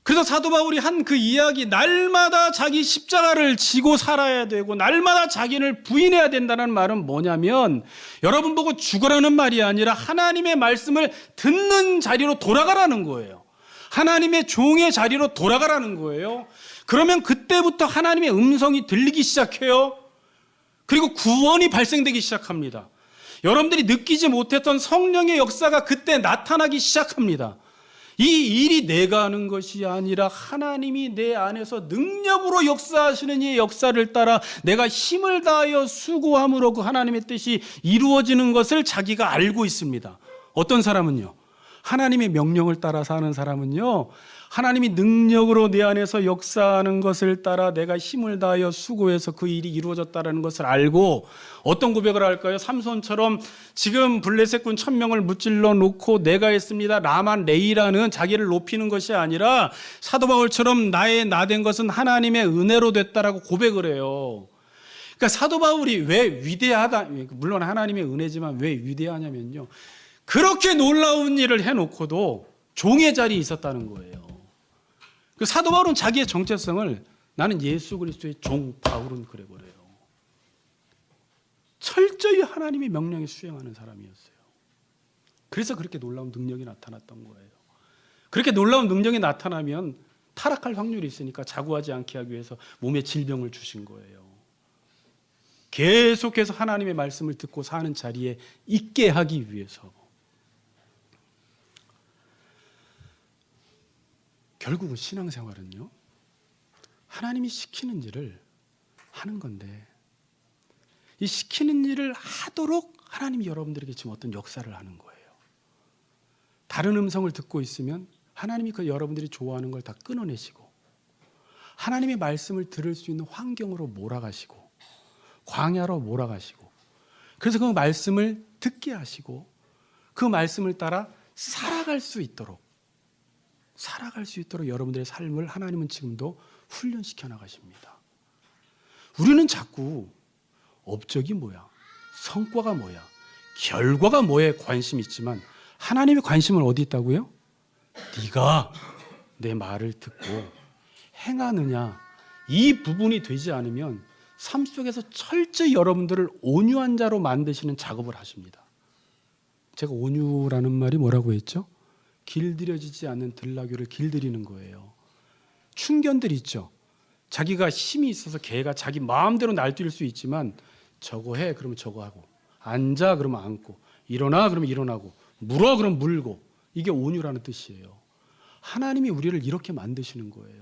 그래서 사도 바울이 한 그 이야기, 날마다 자기 십자가를 지고 살아야 되고 날마다 자기를 부인해야 된다는 말은 뭐냐면 여러분 보고 죽으라는 말이 아니라 하나님의 말씀을 듣는 자리로 돌아가라는 거예요. 하나님의 종의 자리로 돌아가라는 거예요. 그러면 그때부터 하나님의 음성이 들리기 시작해요. 그리고 구원이 발생되기 시작합니다. 여러분들이 느끼지 못했던 성령의 역사가 그때 나타나기 시작합니다. 이 일이 내가 하는 것이 아니라 하나님이 내 안에서 능력으로 역사하시는 이 역사를 따라 내가 힘을 다하여 수고함으로 그 하나님의 뜻이 이루어지는 것을 자기가 알고 있습니다. 어떤 사람은요? 하나님의 명령을 따라 사는 사람은요, 하나님이 능력으로 내 안에서 역사하는 것을 따라 내가 힘을 다하여 수고해서 그 일이 이루어졌다는 것을 알고 어떤 고백을 할까요? 삼손처럼 지금 블레셋군 1000명을 무찔러 놓고 내가 했습니다. 라만 레이라는 자기를 높이는 것이 아니라 사도 바울처럼 나의 나된 것은 하나님의 은혜로 됐다라고 고백을 해요. 그러니까 사도 바울이 왜 위대하다, 물론 하나님의 은혜지만 왜 위대하냐면요, 그렇게 놀라운 일을 해놓고도 종의 자리에 있었다는 거예요. 그 사도 바울은 자기의 정체성을 나는 예수 그리스도의 종 바울은 그래 버려요. 철저히 하나님의 명령에 수행하는 사람이었어요. 그래서 그렇게 놀라운 능력이 나타났던 거예요. 그렇게 놀라운 능력이 나타나면 타락할 확률이 있으니까 자고하지 않게 하기 위해서 몸에 질병을 주신 거예요. 계속해서 하나님의 말씀을 듣고 사는 자리에 있게 하기 위해서. 결국은 신앙생활은요, 하나님이 시키는 일을 하는 건데 이 시키는 일을 하도록 하나님이 여러분들에게 지금 어떤 역사를 하는 거예요. 다른 음성을 듣고 있으면 하나님이 그 여러분들이 좋아하는 걸 다 끊어내시고 하나님의 말씀을 들을 수 있는 환경으로 몰아가시고 광야로 몰아가시고 그래서 그 말씀을 듣게 하시고 그 말씀을 따라 살아갈 수 있도록 여러분들의 삶을 하나님은 지금도 훈련시켜 나가십니다. 우리는 자꾸 업적이 뭐야? 성과가 뭐야? 결과가 뭐에 관심이 있지만 하나님의 관심은 어디 있다고요? 네가 내 말을 듣고 행하느냐, 이 부분이 되지 않으면 삶 속에서 철저히 여러분들을 온유한 자로 만드시는 작업을 하십니다. 제가 온유라는 말이 뭐라고 했죠? 길들여지지 않는 들나귀를 길들이는 거예요. 충견들 있죠. 자기가 힘이 있어서 개가 자기 마음대로 날뛸 수 있지만 저거 해 그러면 저거 하고, 앉아 그러면 앉고, 일어나 그러면 일어나고, 물어 그러면 물고. 이게 온유라는 뜻이에요. 하나님이 우리를 이렇게 만드시는 거예요.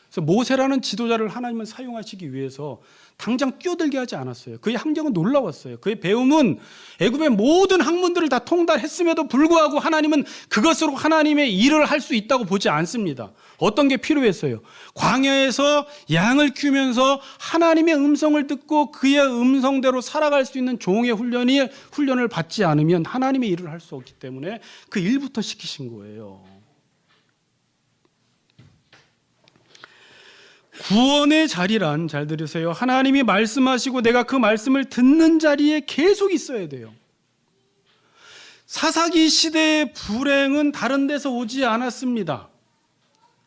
그래서 모세라는 지도자를 하나님은 사용하시기 위해서 당장 뛰어들게 하지 않았어요. 그의 함정은 놀라웠어요. 그의 배움은 애굽의 모든 학문들을 다 통달했음에도 불구하고 하나님은 그것으로 하나님의 일을 할 수 있다고 보지 않습니다. 어떤 게 필요했어요? 광야에서 양을 키우면서 하나님의 음성을 듣고 그의 음성대로 살아갈 수 있는 종의 훈련을 받지 않으면 하나님의 일을 할 수 없기 때문에 그 일부터 시키신 거예요. 구원의 자리란, 잘 들으세요, 하나님이 말씀하시고 내가 그 말씀을 듣는 자리에 계속 있어야 돼요. 사사기 시대의 불행은 다른 데서 오지 않았습니다.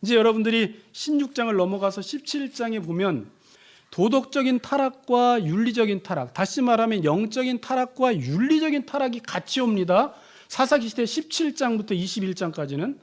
이제 여러분들이 16장을 넘어가서 17장에 보면 도덕적인 타락과 윤리적인 타락, 다시 말하면 영적인 타락과 윤리적인 타락이 같이 옵니다. 사사기 시대 17장부터 21장까지는.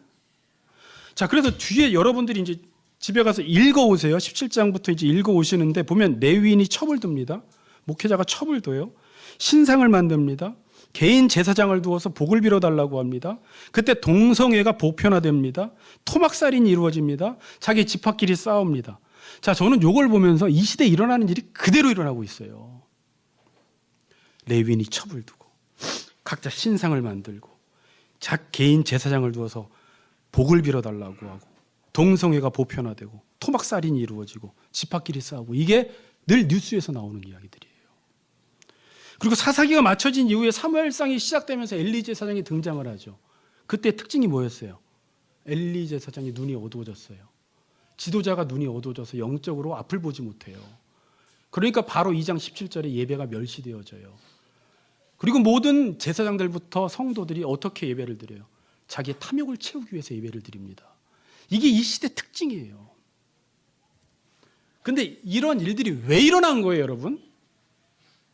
자, 그래서 뒤에 여러분들이 이제 집에 가서 읽어오세요. 17장부터 이제 읽어오시는데 보면 레위인이 첩을 둡니다. 목회자가 첩을 둬요. 신상을 만듭니다. 개인 제사장을 두어서 복을 빌어달라고 합니다. 그때 동성애가 보편화됩니다. 토막살인이 이루어집니다. 자기 집합끼리 싸웁니다. 자, 저는 이걸 보면서 이 시대에 일어나는 일이 그대로 일어나고 있어요. 레위인이 첩을 두고 각자 신상을 만들고 개인 제사장을 두어서 복을 빌어달라고 하고 동성애가 보편화되고 토막살인이 이루어지고 집합끼리 싸우고, 이게 늘 뉴스에서 나오는 이야기들이에요. 그리고 사사기가 맞춰진 이후에 사무엘상이 시작되면서 엘리 제사장이 등장을 하죠. 그때 특징이 뭐였어요? 엘리 제사장이 눈이 어두워졌어요. 지도자가 눈이 어두워져서 영적으로 앞을 보지 못해요. 그러니까 바로 2장 17절에 예배가 멸시되어져요. 그리고 모든 제사장들부터 성도들이 어떻게 예배를 드려요? 자기의 탐욕을 채우기 위해서 예배를 드립니다. 이게 이 시대 특징이에요. 근데 이런 일들이 왜 일어난 거예요, 여러분?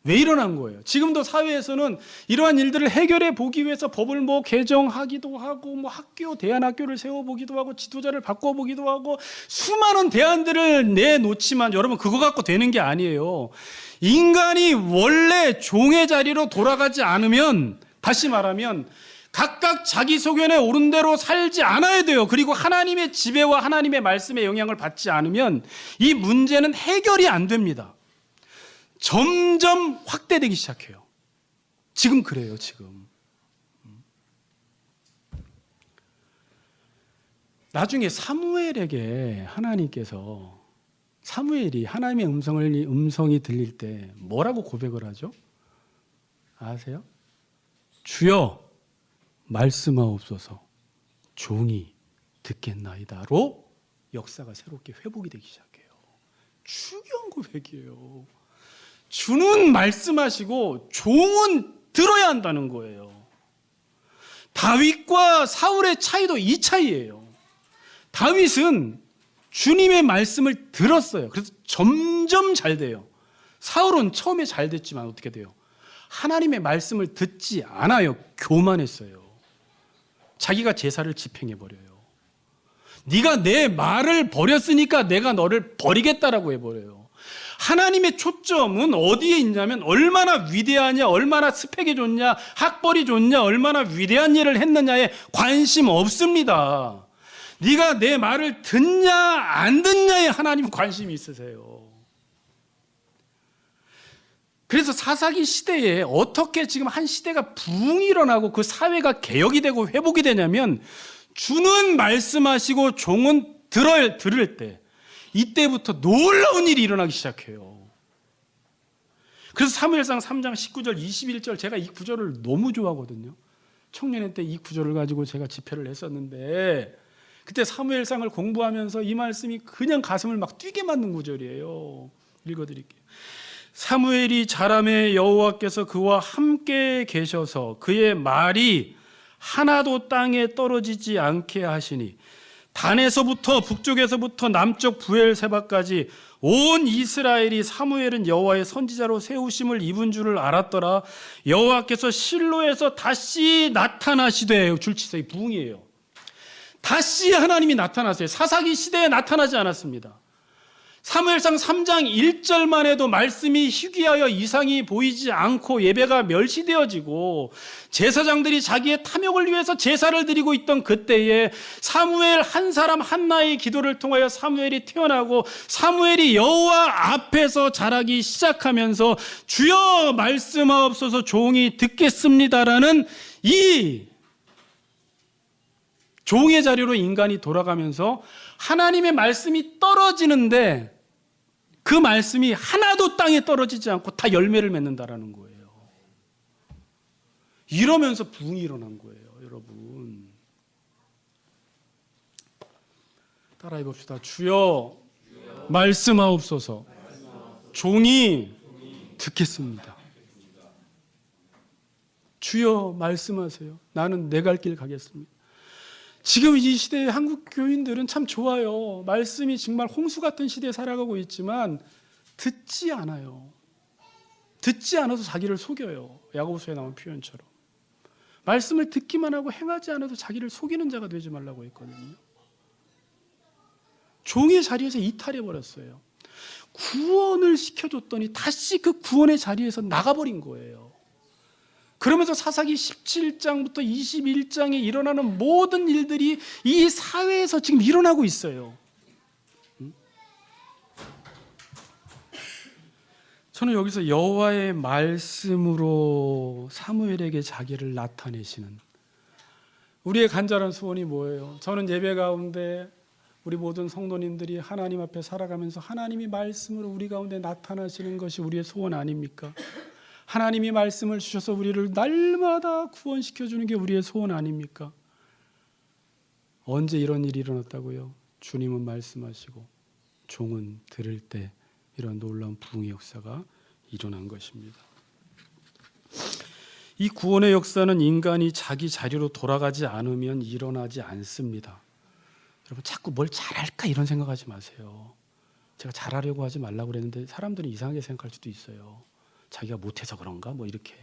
왜 일어난 거예요? 지금도 사회에서는 이러한 일들을 해결해 보기 위해서 법을 개정하기도 하고 학교, 대안학교를 세워보기도 하고 지도자를 바꿔보기도 하고 수많은 대안들을 내놓지만 여러분, 그거 갖고 되는 게 아니에요. 인간이 원래 종의 자리로 돌아가지 않으면, 다시 말하면 각각 자기 소견에 옳은 대로 살지 않아야 돼요. 그리고 하나님의 지배와 하나님의 말씀의 영향을 받지 않으면 이 문제는 해결이 안 됩니다. 점점 확대되기 시작해요. 지금 그래요, 지금. 나중에 사무엘에게 하나님께서, 사무엘이 하나님의 음성이 들릴 때 뭐라고 고백을 하죠? 아세요? 주여 말씀하옵소서, 종이 듣겠나이다로 역사가 새롭게 회복이 되기 시작해요. 중요한 고백이에요. 주는 말씀하시고 종은 들어야 한다는 거예요. 다윗과 사울의 차이도 이 차이예요. 다윗은 주님의 말씀을 들었어요. 그래서 점점 잘 돼요. 사울은 처음에 잘 됐지만 어떻게 돼요? 하나님의 말씀을 듣지 않아요. 교만했어요. 자기가 제사를 집행해버려요. 네가 내 말을 버렸으니까 내가 너를 버리겠다라고 해버려요. 하나님의 초점은 어디에 있냐면 얼마나 위대하냐, 얼마나 스펙이 좋냐, 학벌이 좋냐, 얼마나 위대한 일을 했느냐에 관심 없습니다. 네가 내 말을 듣냐 안 듣냐에 하나님 관심이 있으세요. 그래서 사사기 시대에 어떻게 지금 한 시대가 부흥이 일어나고 그 사회가 개혁이 되고 회복이 되냐면, 주는 말씀하시고 종은 들을 때, 이때부터 놀라운 일이 일어나기 시작해요. 그래서 사무엘상 3장 19절 21절, 제가 이 구절을 너무 좋아하거든요. 청년회 때 이 구절을 가지고 제가 집회를 했었는데, 그때 사무엘상을 공부하면서 이 말씀이 그냥 가슴을 막 뛰게 만든 구절이에요. 읽어드릴게요. 사무엘이 자라매 여호와께서 그와 함께 계셔서 그의 말이 하나도 땅에 떨어지지 않게 하시니 단에서부터 북쪽에서부터 남쪽 부엘세바까지 온 이스라엘이 사무엘은 여호와의 선지자로 세우심을 입은 줄을 알았더라. 여호와께서 실로에서 다시 나타나시되, 줄치세요, 부흥이에요. 다시 하나님이 나타나세요. 사사기 시대에 나타나지 않았습니다. 사무엘상 3장 1절만 해도 말씀이 희귀하여 이상이 보이지 않고 예배가 멸시되어지고 제사장들이 자기의 탐욕을 위해서 제사를 드리고 있던 그때에 사무엘 한 사람 한나의 기도를 통하여 사무엘이 태어나고 사무엘이 여호와 앞에서 자라기 시작하면서 주여 말씀하옵소서 종이 듣겠습니다라는 이 종의 자리로 인간이 돌아가면서 하나님의 말씀이 떨어지는데 그 말씀이 하나도 땅에 떨어지지 않고 다 열매를 맺는다라는 거예요. 이러면서 부흥이 일어난 거예요, 여러분. 따라해 봅시다. 주여 말씀하옵소서. 종이 듣겠습니다. 주여 말씀하세요. 나는 내 갈 길 가겠습니다. 지금 이 시대의 한국 교인들은 참 좋아요. 말씀이 정말 홍수 같은 시대에 살아가고 있지만 듣지 않아요. 듣지 않아서 자기를 속여요. 야고보서에 나온 표현처럼. 말씀을 듣기만 하고 행하지 않아도 자기를 속이는 자가 되지 말라고 했거든요. 종의 자리에서 이탈해버렸어요. 구원을 시켜줬더니 다시 그 구원의 자리에서 나가버린 거예요. 그러면서 사사기 17장부터 21장에 일어나는 모든 일들이 이 사회에서 지금 일어나고 있어요. 저는 여기서 여호와의 말씀으로 사무엘에게 자기를 나타내시는 우리의 간절한 소원이 뭐예요? 저는 예배 가운데 우리 모든 성도님들이 하나님 앞에 살아가면서 하나님이 말씀으로 우리 가운데 나타나시는 것이 우리의 소원 아닙니까? 하나님이 말씀을 주셔서 우리를 날마다 구원시켜주는 게 우리의 소원 아닙니까? 언제 이런 일이 일어났다고요? 주님은 말씀하시고 종은 들을 때 이런 놀라운 부흥의 역사가 일어난 것입니다. 이 구원의 역사는 인간이 자기 자리로 돌아가지 않으면 일어나지 않습니다. 여러분 자꾸 뭘 잘할까 이런 생각하지 마세요. 제가 잘하려고 하지 말라고 그랬는데 사람들은 이상하게 생각할 수도 있어요. 자기가 못해서 그런가? 뭐 이렇게.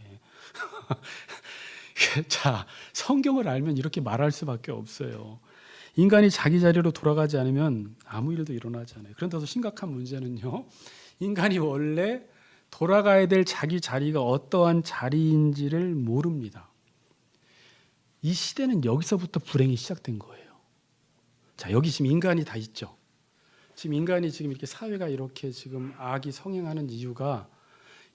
자, 성경을 알면 이렇게 말할 수밖에 없어요. 인간이 자기 자리로 돌아가지 않으면 아무 일도 일어나지 않아요. 그런데 더 심각한 문제는요. 인간이 원래 돌아가야 될 자기 자리가 어떠한 자리인지를 모릅니다. 이 시대는 여기서부터 불행이 시작된 거예요. 자, 여기 지금 인간이 다 있죠. 지금 인간이 지금 이렇게 사회가 이렇게 지금 악이 성행하는 이유가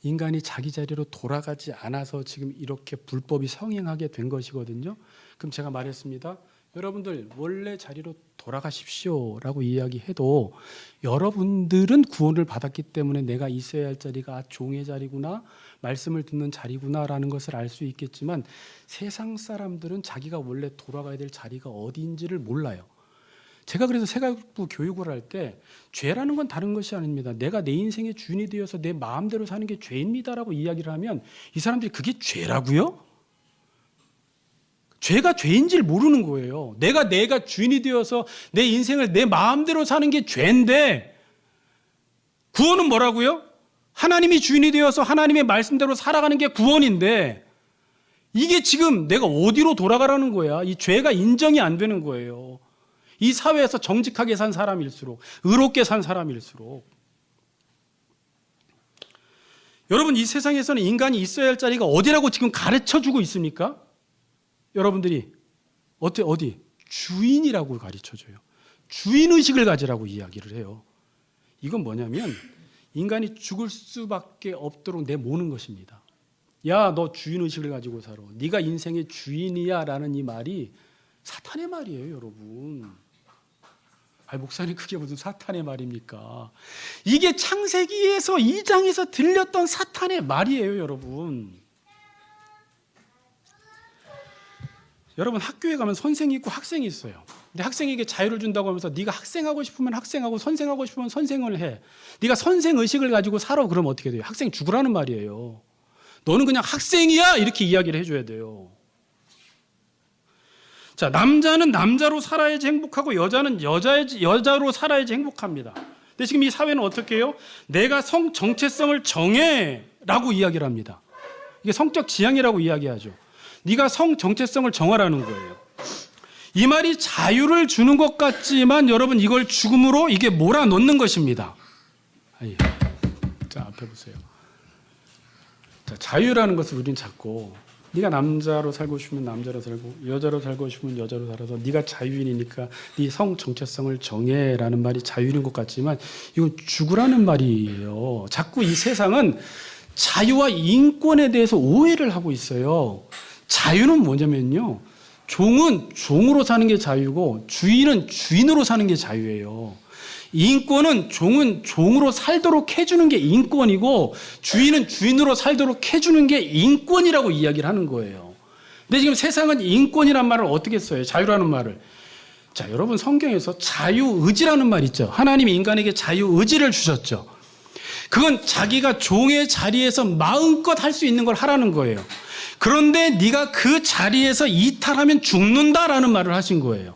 인간이 자기 자리로 돌아가지 않아서 지금 이렇게 불법이 성행하게 된 것이거든요. 그럼 제가 말했습니다. 여러분들 원래 자리로 돌아가십시오라고 이야기해도 여러분들은 구원을 받았기 때문에 내가 있어야 할 자리가 종의 자리구나, 말씀을 듣는 자리구나라는 것을 알 수 있겠지만 세상 사람들은 자기가 원래 돌아가야 될 자리가 어디인지를 몰라요. 제가 그래서 세가부 교육을 할 때 죄라는 건 다른 것이 아닙니다. 내가 내 인생의 주인이 되어서 내 마음대로 사는 게 죄입니다라고 이야기를 하면 이 사람들이 그게 죄라고요? 죄가 죄인지를 모르는 거예요. 내가 주인이 되어서 내 인생을 내 마음대로 사는 게 죄인데 구원은 뭐라고요? 하나님이 주인이 되어서 하나님의 말씀대로 살아가는 게 구원인데 이게 지금 내가 어디로 돌아가라는 거야? 이 죄가 인정이 안 되는 거예요. 이 사회에서 정직하게 산 사람일수록, 의롭게 산 사람일수록. 여러분, 이 세상에서는 인간이 있어야 할 자리가 어디라고 지금 가르쳐주고 있습니까? 여러분들이 어디? 주인이라고 가르쳐줘요. 주인의식을 가지라고 이야기를 해요. 이건 뭐냐면 인간이 죽을 수밖에 없도록 내모는 것입니다. 야, 너 주인의식을 가지고 살아. 네가 인생의 주인이야 라는 이 말이 사탄의 말이에요, 여러분. 목사님 그게 무슨 사탄의 말입니까? 이게 창세기에서 2장에서 들렸던 사탄의 말이에요, 여러분. 여러분 학교에 가면 선생이 있고 학생이 있어요. 근데 학생에게 자유를 준다고 하면서 네가 학생하고 싶으면 학생하고 선생하고 싶으면 선생을 해. 네가 선생 의식을 가지고 살아 그러면 어떻게 돼요? 학생 죽으라는 말이에요. 너는 그냥 학생이야 이렇게 이야기를 해줘야 돼요. 자, 남자는 남자로 살아야지 행복하고 여자는 여자로 살아야지 행복합니다. 근데 지금 이 사회는 어떻게 해요? 내가 성 정체성을 정해라고 이야기를 합니다. 이게 성적 지향이라고 이야기하죠. 네가 성 정체성을 정하라는 거예요. 이 말이 자유를 주는 것 같지만 여러분 이걸 죽음으로 이게 몰아넣는 것입니다. 자, 앞에 보세요. 자, 자유라는 것을 우리는 자꾸 네가 남자로 살고 싶으면 남자로 살고 여자로 살고 싶으면 여자로 살아서 네가 자유인이니까 네 성 정체성을 정해라는 말이 자유인 것 같지만 이건 죽으라는 말이에요. 자꾸 이 세상은 자유와 인권에 대해서 오해를 하고 있어요. 자유는 뭐냐면요. 종은 종으로 사는 게 자유고 주인은 주인으로 사는 게 자유예요. 인권은 종은 종으로 살도록 해주는 게 인권이고 주인은 주인으로 살도록 해주는 게 인권이라고 이야기를 하는 거예요. 근데 지금 세상은 인권이란 말을 어떻게 써요? 자유라는 말을. 자, 여러분 성경에서 자유의지라는 말 있죠. 하나님이 인간에게 자유의지를 주셨죠. 그건 자기가 종의 자리에서 마음껏 할 수 있는 걸 하라는 거예요. 그런데 네가 그 자리에서 이탈하면 죽는다라는 말을 하신 거예요.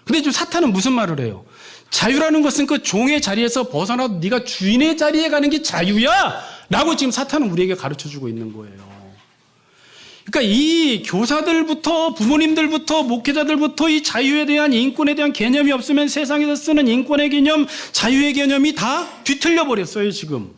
근데 지금 사탄은 무슨 말을 해요? 자유라는 것은 그 종의 자리에서 벗어나도 네가 주인의 자리에 가는 게 자유야! 라고 지금 사탄은 우리에게 가르쳐주고 있는 거예요. 그러니까 이 교사들부터 부모님들부터 목회자들부터 이 자유에 대한 인권에 대한 개념이 없으면 세상에서 쓰는 인권의 개념, 자유의 개념이 다 뒤틀려 버렸어요, 지금.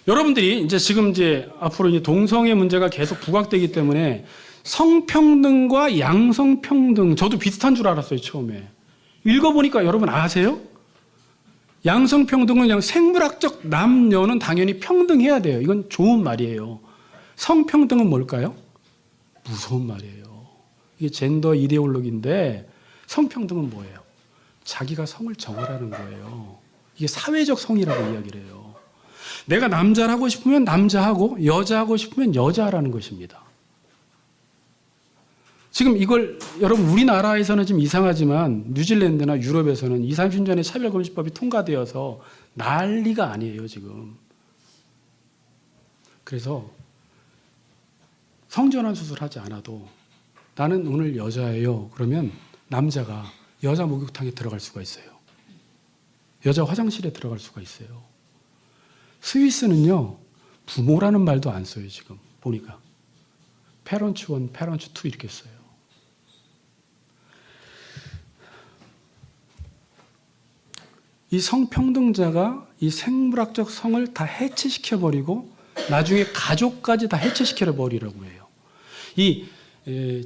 여러분들이 지금 앞으로 이제 동성애 문제가 계속 부각되기 때문에 성평등과 양성평등, 저도 비슷한 줄 알았어요, 처음에. 읽어보니까 여러분 아세요? 양성평등은 그냥 생물학적 남녀는 당연히 평등해야 돼요. 이건 좋은 말이에요. 성평등은 뭘까요? 무서운 말이에요. 이게 젠더 이데올로기인데 성평등은 뭐예요? 자기가 성을 정하라는 거예요. 이게 사회적 성이라고 이야기를 해요. 내가 남자를 하고 싶으면 남자하고 여자하고 싶으면 여자라는 것입니다. 지금 이걸 여러분 우리나라에서는 좀 이상하지만 뉴질랜드나 유럽에서는 20, 30년 전에 차별금지법이 통과되어서 난리가 아니에요 지금. 그래서 성전환 수술하지 않아도 나는 오늘 여자예요. 그러면 남자가 여자 목욕탕에 들어갈 수가 있어요. 여자 화장실에 들어갈 수가 있어요. 스위스는요 부모라는 말도 안 써요 지금 보니까. 페런츠 1, 페런츠 2 이렇게 써요. 이 성평등자가 이 생물학적 성을 다 해체시켜버리고 나중에 가족까지 다 해체시켜버리라고 해요. 이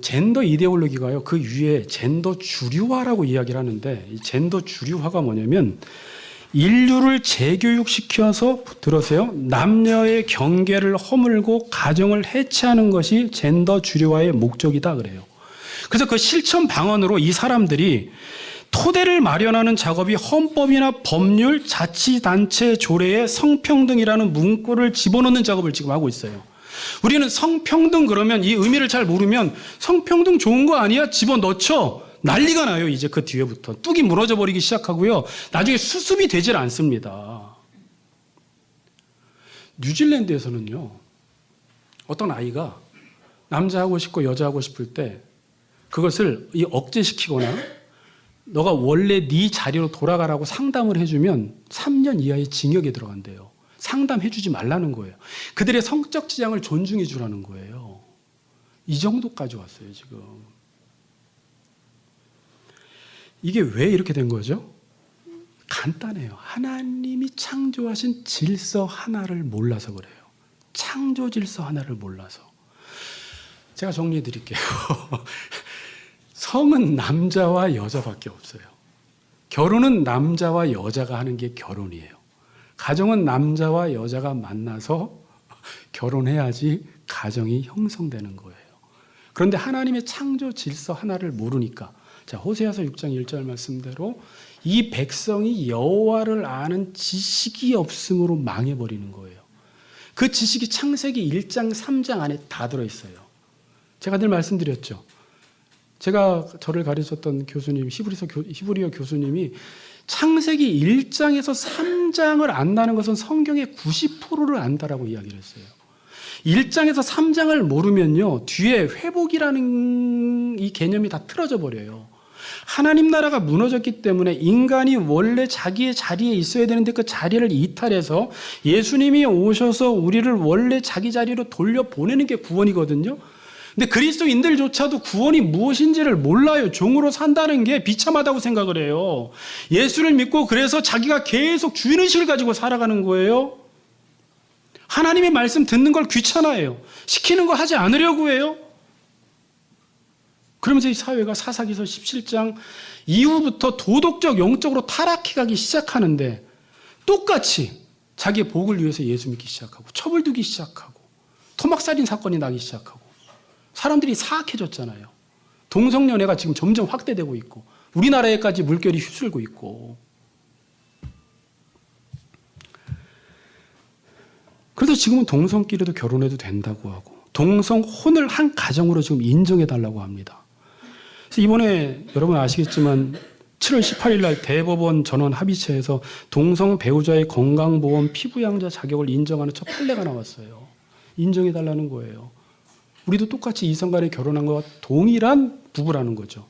젠더 이데올로기가요. 그 위에 젠더 주류화라고 이야기를 하는데 이 젠더 주류화가 뭐냐면 인류를 재교육시켜서 들으세요. 남녀의 경계를 허물고 가정을 해체하는 것이 젠더 주류화의 목적이다 그래요. 그래서 그 실천 방안으로 이 사람들이 토대를 마련하는 작업이 헌법이나 법률, 자치단체 조례에 성평등이라는 문구를 집어넣는 작업을 지금 하고 있어요. 우리는 성평등 그러면 이 의미를 잘 모르면 성평등 좋은 거 아니야? 집어넣죠. 난리가 나요. 이제 그 뒤에부터. 뚝이 무너져 버리기 시작하고요. 나중에 수습이 되질 않습니다. 뉴질랜드에서는요. 어떤 아이가 남자하고 싶고 여자하고 싶을 때 그것을 억제시키거나 너가 원래 네 자리로 돌아가라고 상담을 해주면 3년 이하의 징역에 들어간대요. 상담해주지 말라는 거예요. 그들의 성적 지향을 존중해 주라는 거예요. 이 정도까지 왔어요 지금. 이게 왜 이렇게 된 거죠? 간단해요. 하나님이 창조하신 질서 하나를 몰라서 그래요. 창조 질서 하나를 몰라서. 제가 정리해 드릴게요. 성은 남자와 여자밖에 없어요. 결혼은 남자와 여자가 하는 게 결혼이에요. 가정은 남자와 여자가 만나서 결혼해야지 가정이 형성되는 거예요. 그런데 하나님의 창조 질서 하나를 모르니까 자, 호세아서 6장 1절 말씀대로 이 백성이 여호와를 아는 지식이 없음으로 망해버리는 거예요. 그 지식이 창세기 1장, 3장 안에 다 들어있어요. 제가 늘 말씀드렸죠. 제가 저를 가르쳤던 교수님, 히브리어 교수님이 창세기 1장에서 3장을 안다는 것은 성경의 90%를 안다라고 이야기를 했어요. 1장에서 3장을 모르면요, 뒤에 회복이라는 이 개념이 다 틀어져 버려요. 하나님 나라가 무너졌기 때문에 인간이 원래 자기의 자리에 있어야 되는데 그 자리를 이탈해서 예수님이 오셔서 우리를 원래 자기 자리로 돌려보내는 게 구원이거든요. 근데 그리스도인들조차도 구원이 무엇인지를 몰라요. 종으로 산다는 게 비참하다고 생각을 해요. 예수를 믿고 그래서 자기가 계속 주인의식을 가지고 살아가는 거예요. 하나님의 말씀 듣는 걸 귀찮아해요. 시키는 거 하지 않으려고 해요. 그러면서 이 사회가 사사기서 17장 이후부터 도덕적, 영적으로 타락해가기 시작하는데 똑같이 자기의 복을 위해서 예수 믿기 시작하고 처벌두기 시작하고 토막살인 사건이 나기 시작하고 사람들이 사악해졌잖아요. 동성연애가 지금 점점 확대되고 있고 우리나라에까지 물결이 휩쓸고 있고. 그래서 지금은 동성끼리도 결혼해도 된다고 하고 동성혼을 한 가정으로 지금 인정해달라고 합니다. 그래서 이번에 여러분 아시겠지만 7월 18일 날 대법원 전원 합의체에서 동성 배우자의 건강보험 피부양자 자격을 인정하는 첫 판례가 나왔어요. 인정해달라는 거예요. 우리도 똑같이 이성간에 결혼한 것과 동일한 부부라는 거죠.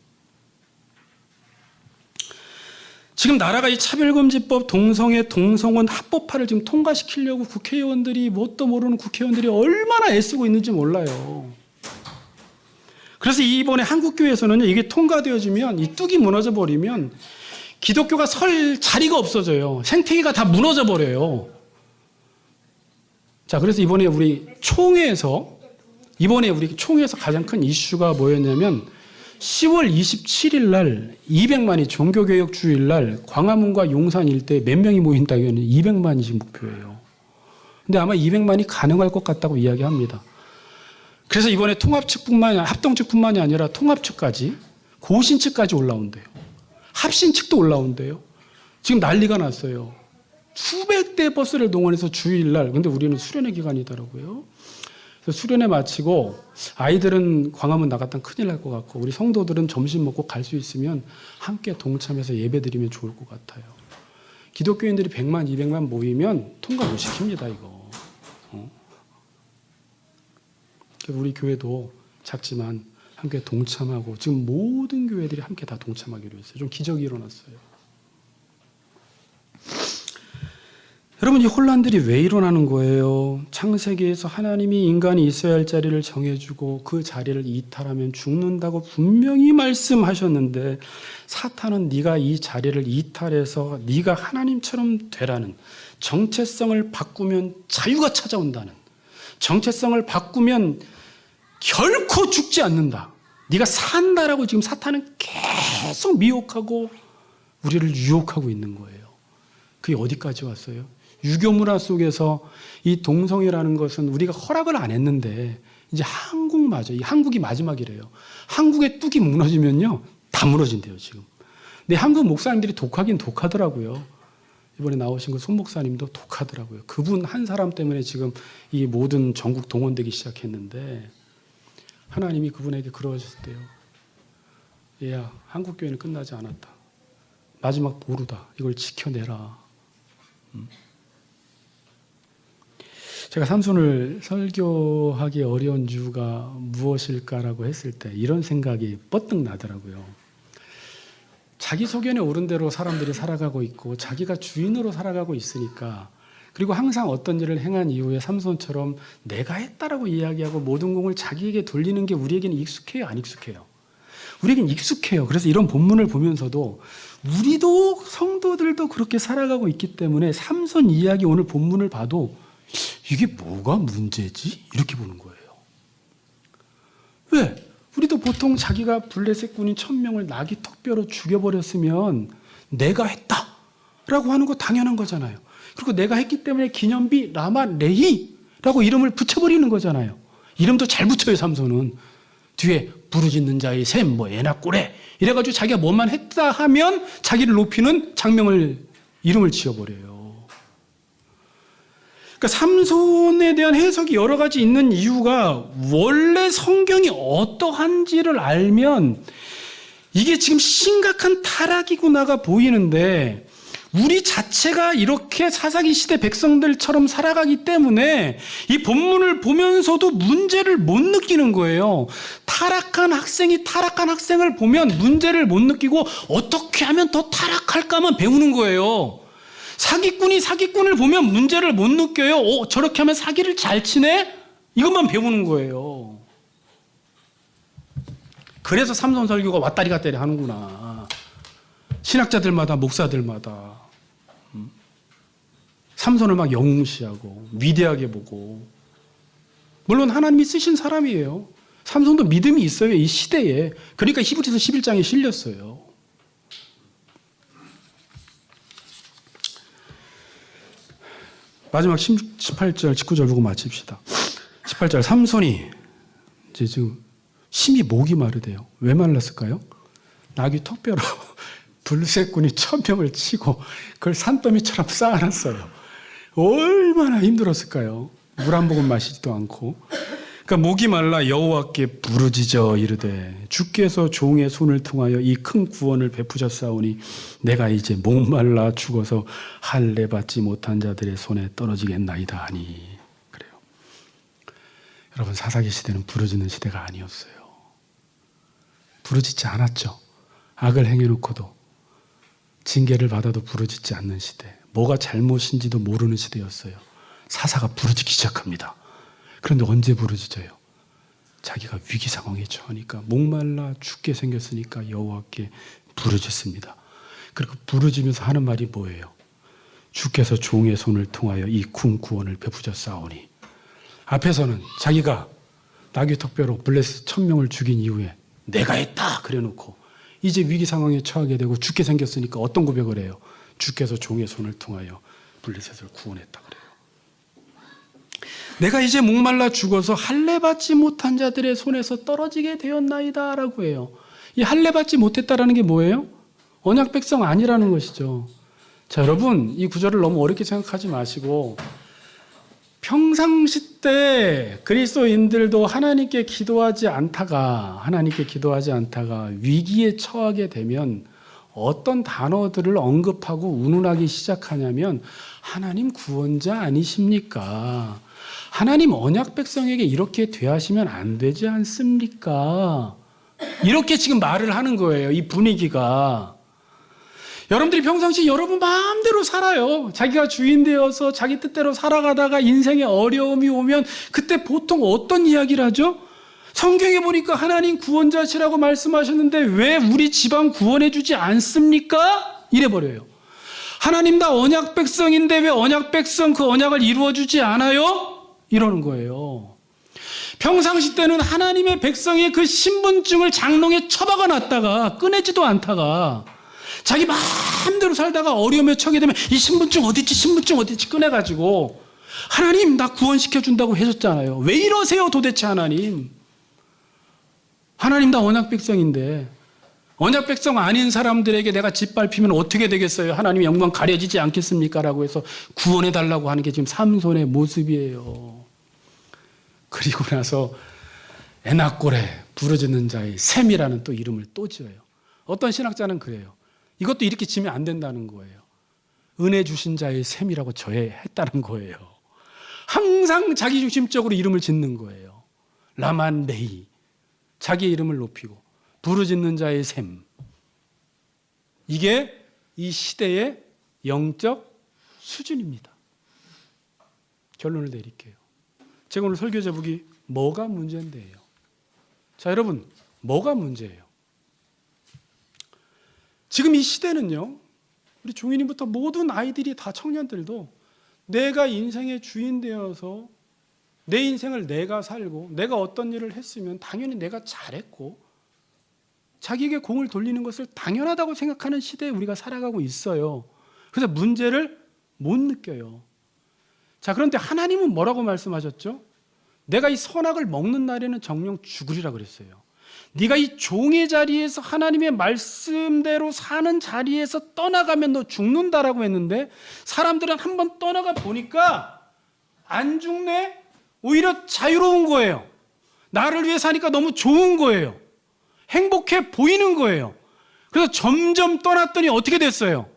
지금 나라가 이 차별금지법 동성애 동성혼 합법화를 지금 통과시키려고 국회의원들이 뭣도 모르는 국회의원들이 얼마나 애쓰고 있는지 몰라요. 그래서 이번에 한국교회에서는 이게 통과되어지면 이 뚝이 무너져 버리면 기독교가 설 자리가 없어져요. 생태계가 다 무너져 버려요. 자, 그래서 이번에 우리 총회에서 가장 큰 이슈가 뭐였냐면 10월 27일 날 200만이 종교개혁 주일 날 광화문과 용산 일대에 몇 명이 모인다고 했는데 200만이 지금 목표예요. 근데 아마 200만이 가능할 것 같다고 이야기합니다. 그래서 이번에 합동 측뿐만이 아니라 통합 측까지 고신 측까지 올라온대요. 합신 측도 올라온대요. 지금 난리가 났어요. 수백 대 버스를 동원해서 주일 날, 근데 우리는 수련회 기간이더라고요. 그래서 수련회 마치고 아이들은 광화문 나갔다 큰일 날 것 같고 우리 성도들은 점심 먹고 갈 수 있으면 함께 동참해서 예배 드리면 좋을 것 같아요. 기독교인들이 100만, 200만 모이면 통과 못 시킵니다, 이거. 그래서 우리 교회도 작지만 함께 동참하고 지금 모든 교회들이 함께 다 동참하기로 했어요. 좀 기적이 일어났어요. 여러분, 이 혼란들이 왜 일어나는 거예요? 창세기에서 하나님이 인간이 있어야 할 자리를 정해주고 그 자리를 이탈하면 죽는다고 분명히 말씀하셨는데 사탄은 네가 이 자리를 이탈해서 네가 하나님처럼 되라는, 정체성을 바꾸면 자유가 찾아온다는, 정체성을 바꾸면 결코 죽지 않는다, 네가 산다라고 지금 사탄은 계속 미혹하고 우리를 유혹하고 있는 거예요. 그게 어디까지 왔어요? 유교 문화 속에서 이 동성애라는 것은 우리가 허락을 안 했는데 이제 한국마저, 이 한국이 마지막이래요. 한국의 뚝이 무너지면요 다 무너진대요 지금. 근데 한국 목사님들이 독하긴 독하더라고요. 이번에 나오신 그 손 목사님도 독하더라고요. 그분 한 사람 때문에 지금 이 모든 전국 동원되기 시작했는데 하나님이 그분에게 그러셨대요. 얘야, 한국교회는 끝나지 않았다. 마지막 보루다. 이걸 지켜내라. 제가 삼손을 설교하기 어려운 이유가 무엇일까라고 했을 때 이런 생각이 뻗뜩 나더라고요. 자기 소견에 오른 대로 사람들이 살아가고 있고 자기가 주인으로 살아가고 있으니까, 그리고 항상 어떤 일을 행한 이후에 삼손처럼 내가 했다라고 이야기하고 모든 공을 자기에게 돌리는 게 우리에게는 익숙해요, 안 익숙해요? 우리에게는 익숙해요. 그래서 이런 본문을 보면서도 우리도 성도들도 그렇게 살아가고 있기 때문에 삼손 이야기 오늘 본문을 봐도 이게 뭐가 문제지? 이렇게 보는 거예요. 왜? 우리도 보통 자기가 블레셋 군인 1000명을 나귀 턱뼈로 죽여버렸으면 내가 했다라고 하는 거 당연한 거잖아요. 그리고 내가 했기 때문에 기념비 라마 레히라고 이름을 붙여버리는 거잖아요. 이름도 잘 붙여요, 삼손은. 뒤에 부르짖는 자의 셈, 애나 꼬레 이래가지고 자기가 뭐만 했다 하면 자기를 높이는 장명을, 이름을 지어버려요. 그러니까 삼손에 대한 해석이 여러 가지 있는 이유가 원래 성경이 어떠한지를 알면 이게 지금 심각한 타락이구나가 보이는데 우리 자체가 이렇게 사사기 시대 백성들처럼 살아가기 때문에 이 본문을 보면서도 문제를 못 느끼는 거예요. 타락한 학생이 타락한 학생을 보면 문제를 못 느끼고 어떻게 하면 더 타락할까만 배우는 거예요. 사기꾼이 사기꾼을 보면 문제를 못 느껴요. 저렇게 하면 사기를 잘 치네? 이것만 배우는 거예요. 그래서 삼손 설교가 왔다리 갔다리 하는구나. 신학자들마다 목사들마다 삼손을 막 영웅시하고 위대하게 보고, 물론 하나님이 쓰신 사람이에요. 삼손도 믿음이 있어요, 이 시대에. 그러니까 히브리서 11장에 실렸어요. 마지막 18절, 19절 보고 마칩시다. 18절, 삼손이 이제 지금 심히 목이 마르대요. 왜 말랐을까요? 나귀 턱뼈로 블레셋군이 1000명을 치고 그걸 산더미처럼 쌓아놨어요. 얼마나 힘들었을까요? 물 한 모금 마시지도 않고. 그러니까 목이 말라 여호와께 부르짖어 이르되 주께서 종의 손을 통하여 이 큰 구원을 베푸셨사오니 내가 이제 목말라 죽어서 할례 받지 못한 자들의 손에 떨어지겠나이다 하니. 그래요. 여러분, 사사기 시대는 부르짖는 시대가 아니었어요. 부르짖지 않았죠. 악을 행해놓고도 징계를 받아도 부르짖지 않는 시대. 뭐가 잘못인지도 모르는 시대였어요. 사사가 부르짖기 시작합니다. 그런데 언제 부르짖어요? 자기가 위기 상황에 처하니까, 목말라 죽게 생겼으니까 여호와께 부르짖습니다. 그리고 부르짖으면서 하는 말이 뭐예요? 주께서 종의 손을 통하여 이 큰 구원을 베푸셨사오니. 앞에서는 자기가 나귀 턱뼈로 블레셋 1000명을 죽인 이후에 내가 했다 그래놓고 이제 위기 상황에 처하게 되고 죽게 생겼으니까 어떤 고백을 해요? 주께서 종의 손을 통하여 블레셋을 구원했다 그래요. 내가 이제 목말라 죽어서 할례 받지 못한 자들의 손에서 떨어지게 되었나이다 라고 해요. 이 할례 받지 못했다라는 게 뭐예요? 언약 백성 아니라는 것이죠. 자, 여러분, 이 구절을 너무 어렵게 생각하지 마시고, 평상시 때 그리스도인들도 하나님께 기도하지 않다가 위기에 처하게 되면 어떤 단어들을 언급하고 운운하기 시작하냐면, 하나님 구원자 아니십니까? 하나님 언약 백성에게 이렇게 대하시면 안 되지 않습니까? 이렇게 지금 말을 하는 거예요, 이 분위기가. 여러분들이 평상시 여러분 마음대로 살아요. 자기가 주인 되어서 자기 뜻대로 살아가다가 인생에 어려움이 오면 그때 보통 어떤 이야기를 하죠? 성경에 보니까 하나님 구원자시라고 말씀하셨는데 왜 우리 집안 구원해 주지 않습니까? 이래버려요. 하나님 다 언약 백성인데 왜 언약 백성 그 언약을 이루어 주지 않아요? 이러는 거예요. 평상시 때는 하나님의 백성의 그 신분증을 장롱에 처박아 놨다가 꺼내지도 않다가 자기 마음대로 살다가 어려움에 처하게 되면 이 신분증 어딨지 꺼내가지고 하나님 나 구원시켜준다고 하셨잖아요. 왜 이러세요 도대체 하나님? 하나님 다 언약 백성인데 언약 백성 아닌 사람들에게 내가 짓밟히면 어떻게 되겠어요? 하나님의 영광 가려지지 않겠습니까? 라고 해서 구원해달라고 하는 게 지금 삼손의 모습이에요. 그리고 나서 에나꼴에 부르짖는 자의 셈이라는 또 이름을 또 지어요. 어떤 신학자는 그래요. 이것도 이렇게 지면 안 된다는 거예요. 은혜 주신 자의 셈이라고 저해했다는 거예요. 항상 자기중심적으로 이름을 짓는 거예요. 라만레이, 자기의 이름을 높이고 부르짖는 자의 셈. 이게 이 시대의 영적 수준입니다. 결론을 내릴게요. 제가 오늘 설교 제목이 뭐가 문제인데요. 자, 여러분, 뭐가 문제예요? 지금 이 시대는요, 우리 중인인부터 모든 아이들이 다 청년들도 내가 인생의 주인 되어서 내 인생을 내가 살고 내가 어떤 일을 했으면 당연히 내가 잘했고 자기에게 공을 돌리는 것을 당연하다고 생각하는 시대에 우리가 살아가고 있어요. 그래서 문제를 못 느껴요. 자, 그런데 하나님은 뭐라고 말씀하셨죠? 내가 이 선악을 먹는 날에는 정령 죽으리라 그랬어요. 네가 이 종의 자리에서 하나님의 말씀대로 사는 자리에서 떠나가면 너 죽는다라고 했는데 사람들은 한번 떠나가 보니까 안 죽네? 오히려 자유로운 거예요. 나를 위해 사니까 너무 좋은 거예요. 행복해 보이는 거예요. 그래서 점점 떠났더니 어떻게 됐어요?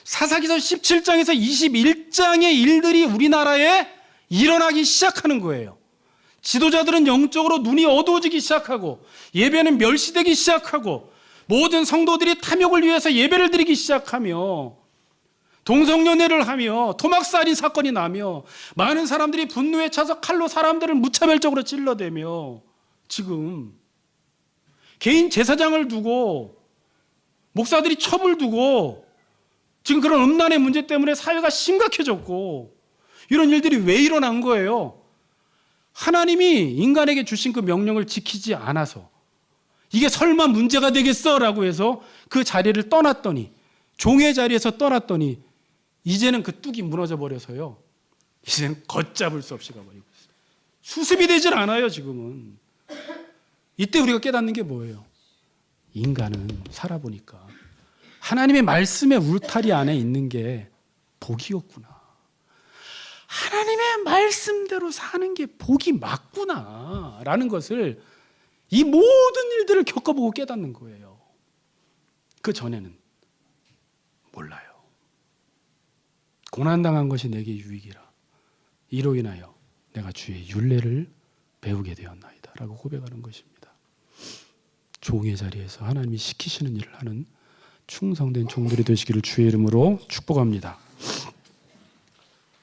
사사기서 17장에서 21장의 일들이 우리나라에 일어나기 시작하는 거예요. 지도자들은 영적으로 눈이 어두워지기 시작하고 예배는 멸시되기 시작하고 모든 성도들이 탐욕을 위해서 예배를 드리기 시작하며 동성연애를 하며 토막살인 사건이 나며 많은 사람들이 분노에 차서 칼로 사람들을 무차별적으로 찔러대며 지금 개인 제사장을 두고 목사들이 첩을 두고 지금 그런 음란의 문제 때문에 사회가 심각해졌고 이런 일들이 왜 일어난 거예요? 하나님이 인간에게 주신 그 명령을 지키지 않아서 이게 설마 문제가 되겠어? 라고 해서 그 자리를 떠났더니 종의 자리에서 떠났더니 이제는 그 뚝이 무너져 버려서요. 이제는 걷잡을 수 없이 가버리고 있어요. 수습이 되질 않아요 지금은. 이때 우리가 깨닫는 게 뭐예요? 인간은 살아보니까 하나님의 말씀의 울타리 안에 있는 게 복이었구나. 하나님의 말씀대로 사는 게 복이 맞구나 라는 것을 이 모든 일들을 겪어보고 깨닫는 거예요. 그 전에는 몰라요. 고난당한 것이 내게 유익이라. 이로 인하여 내가 주의 율례를 배우게 되었나이다 라고 고백하는 것입니다. 종의 자리에서 하나님이 시키시는 일을 하는 충성된 종들이 되시기를 주의 이름으로 축복합니다.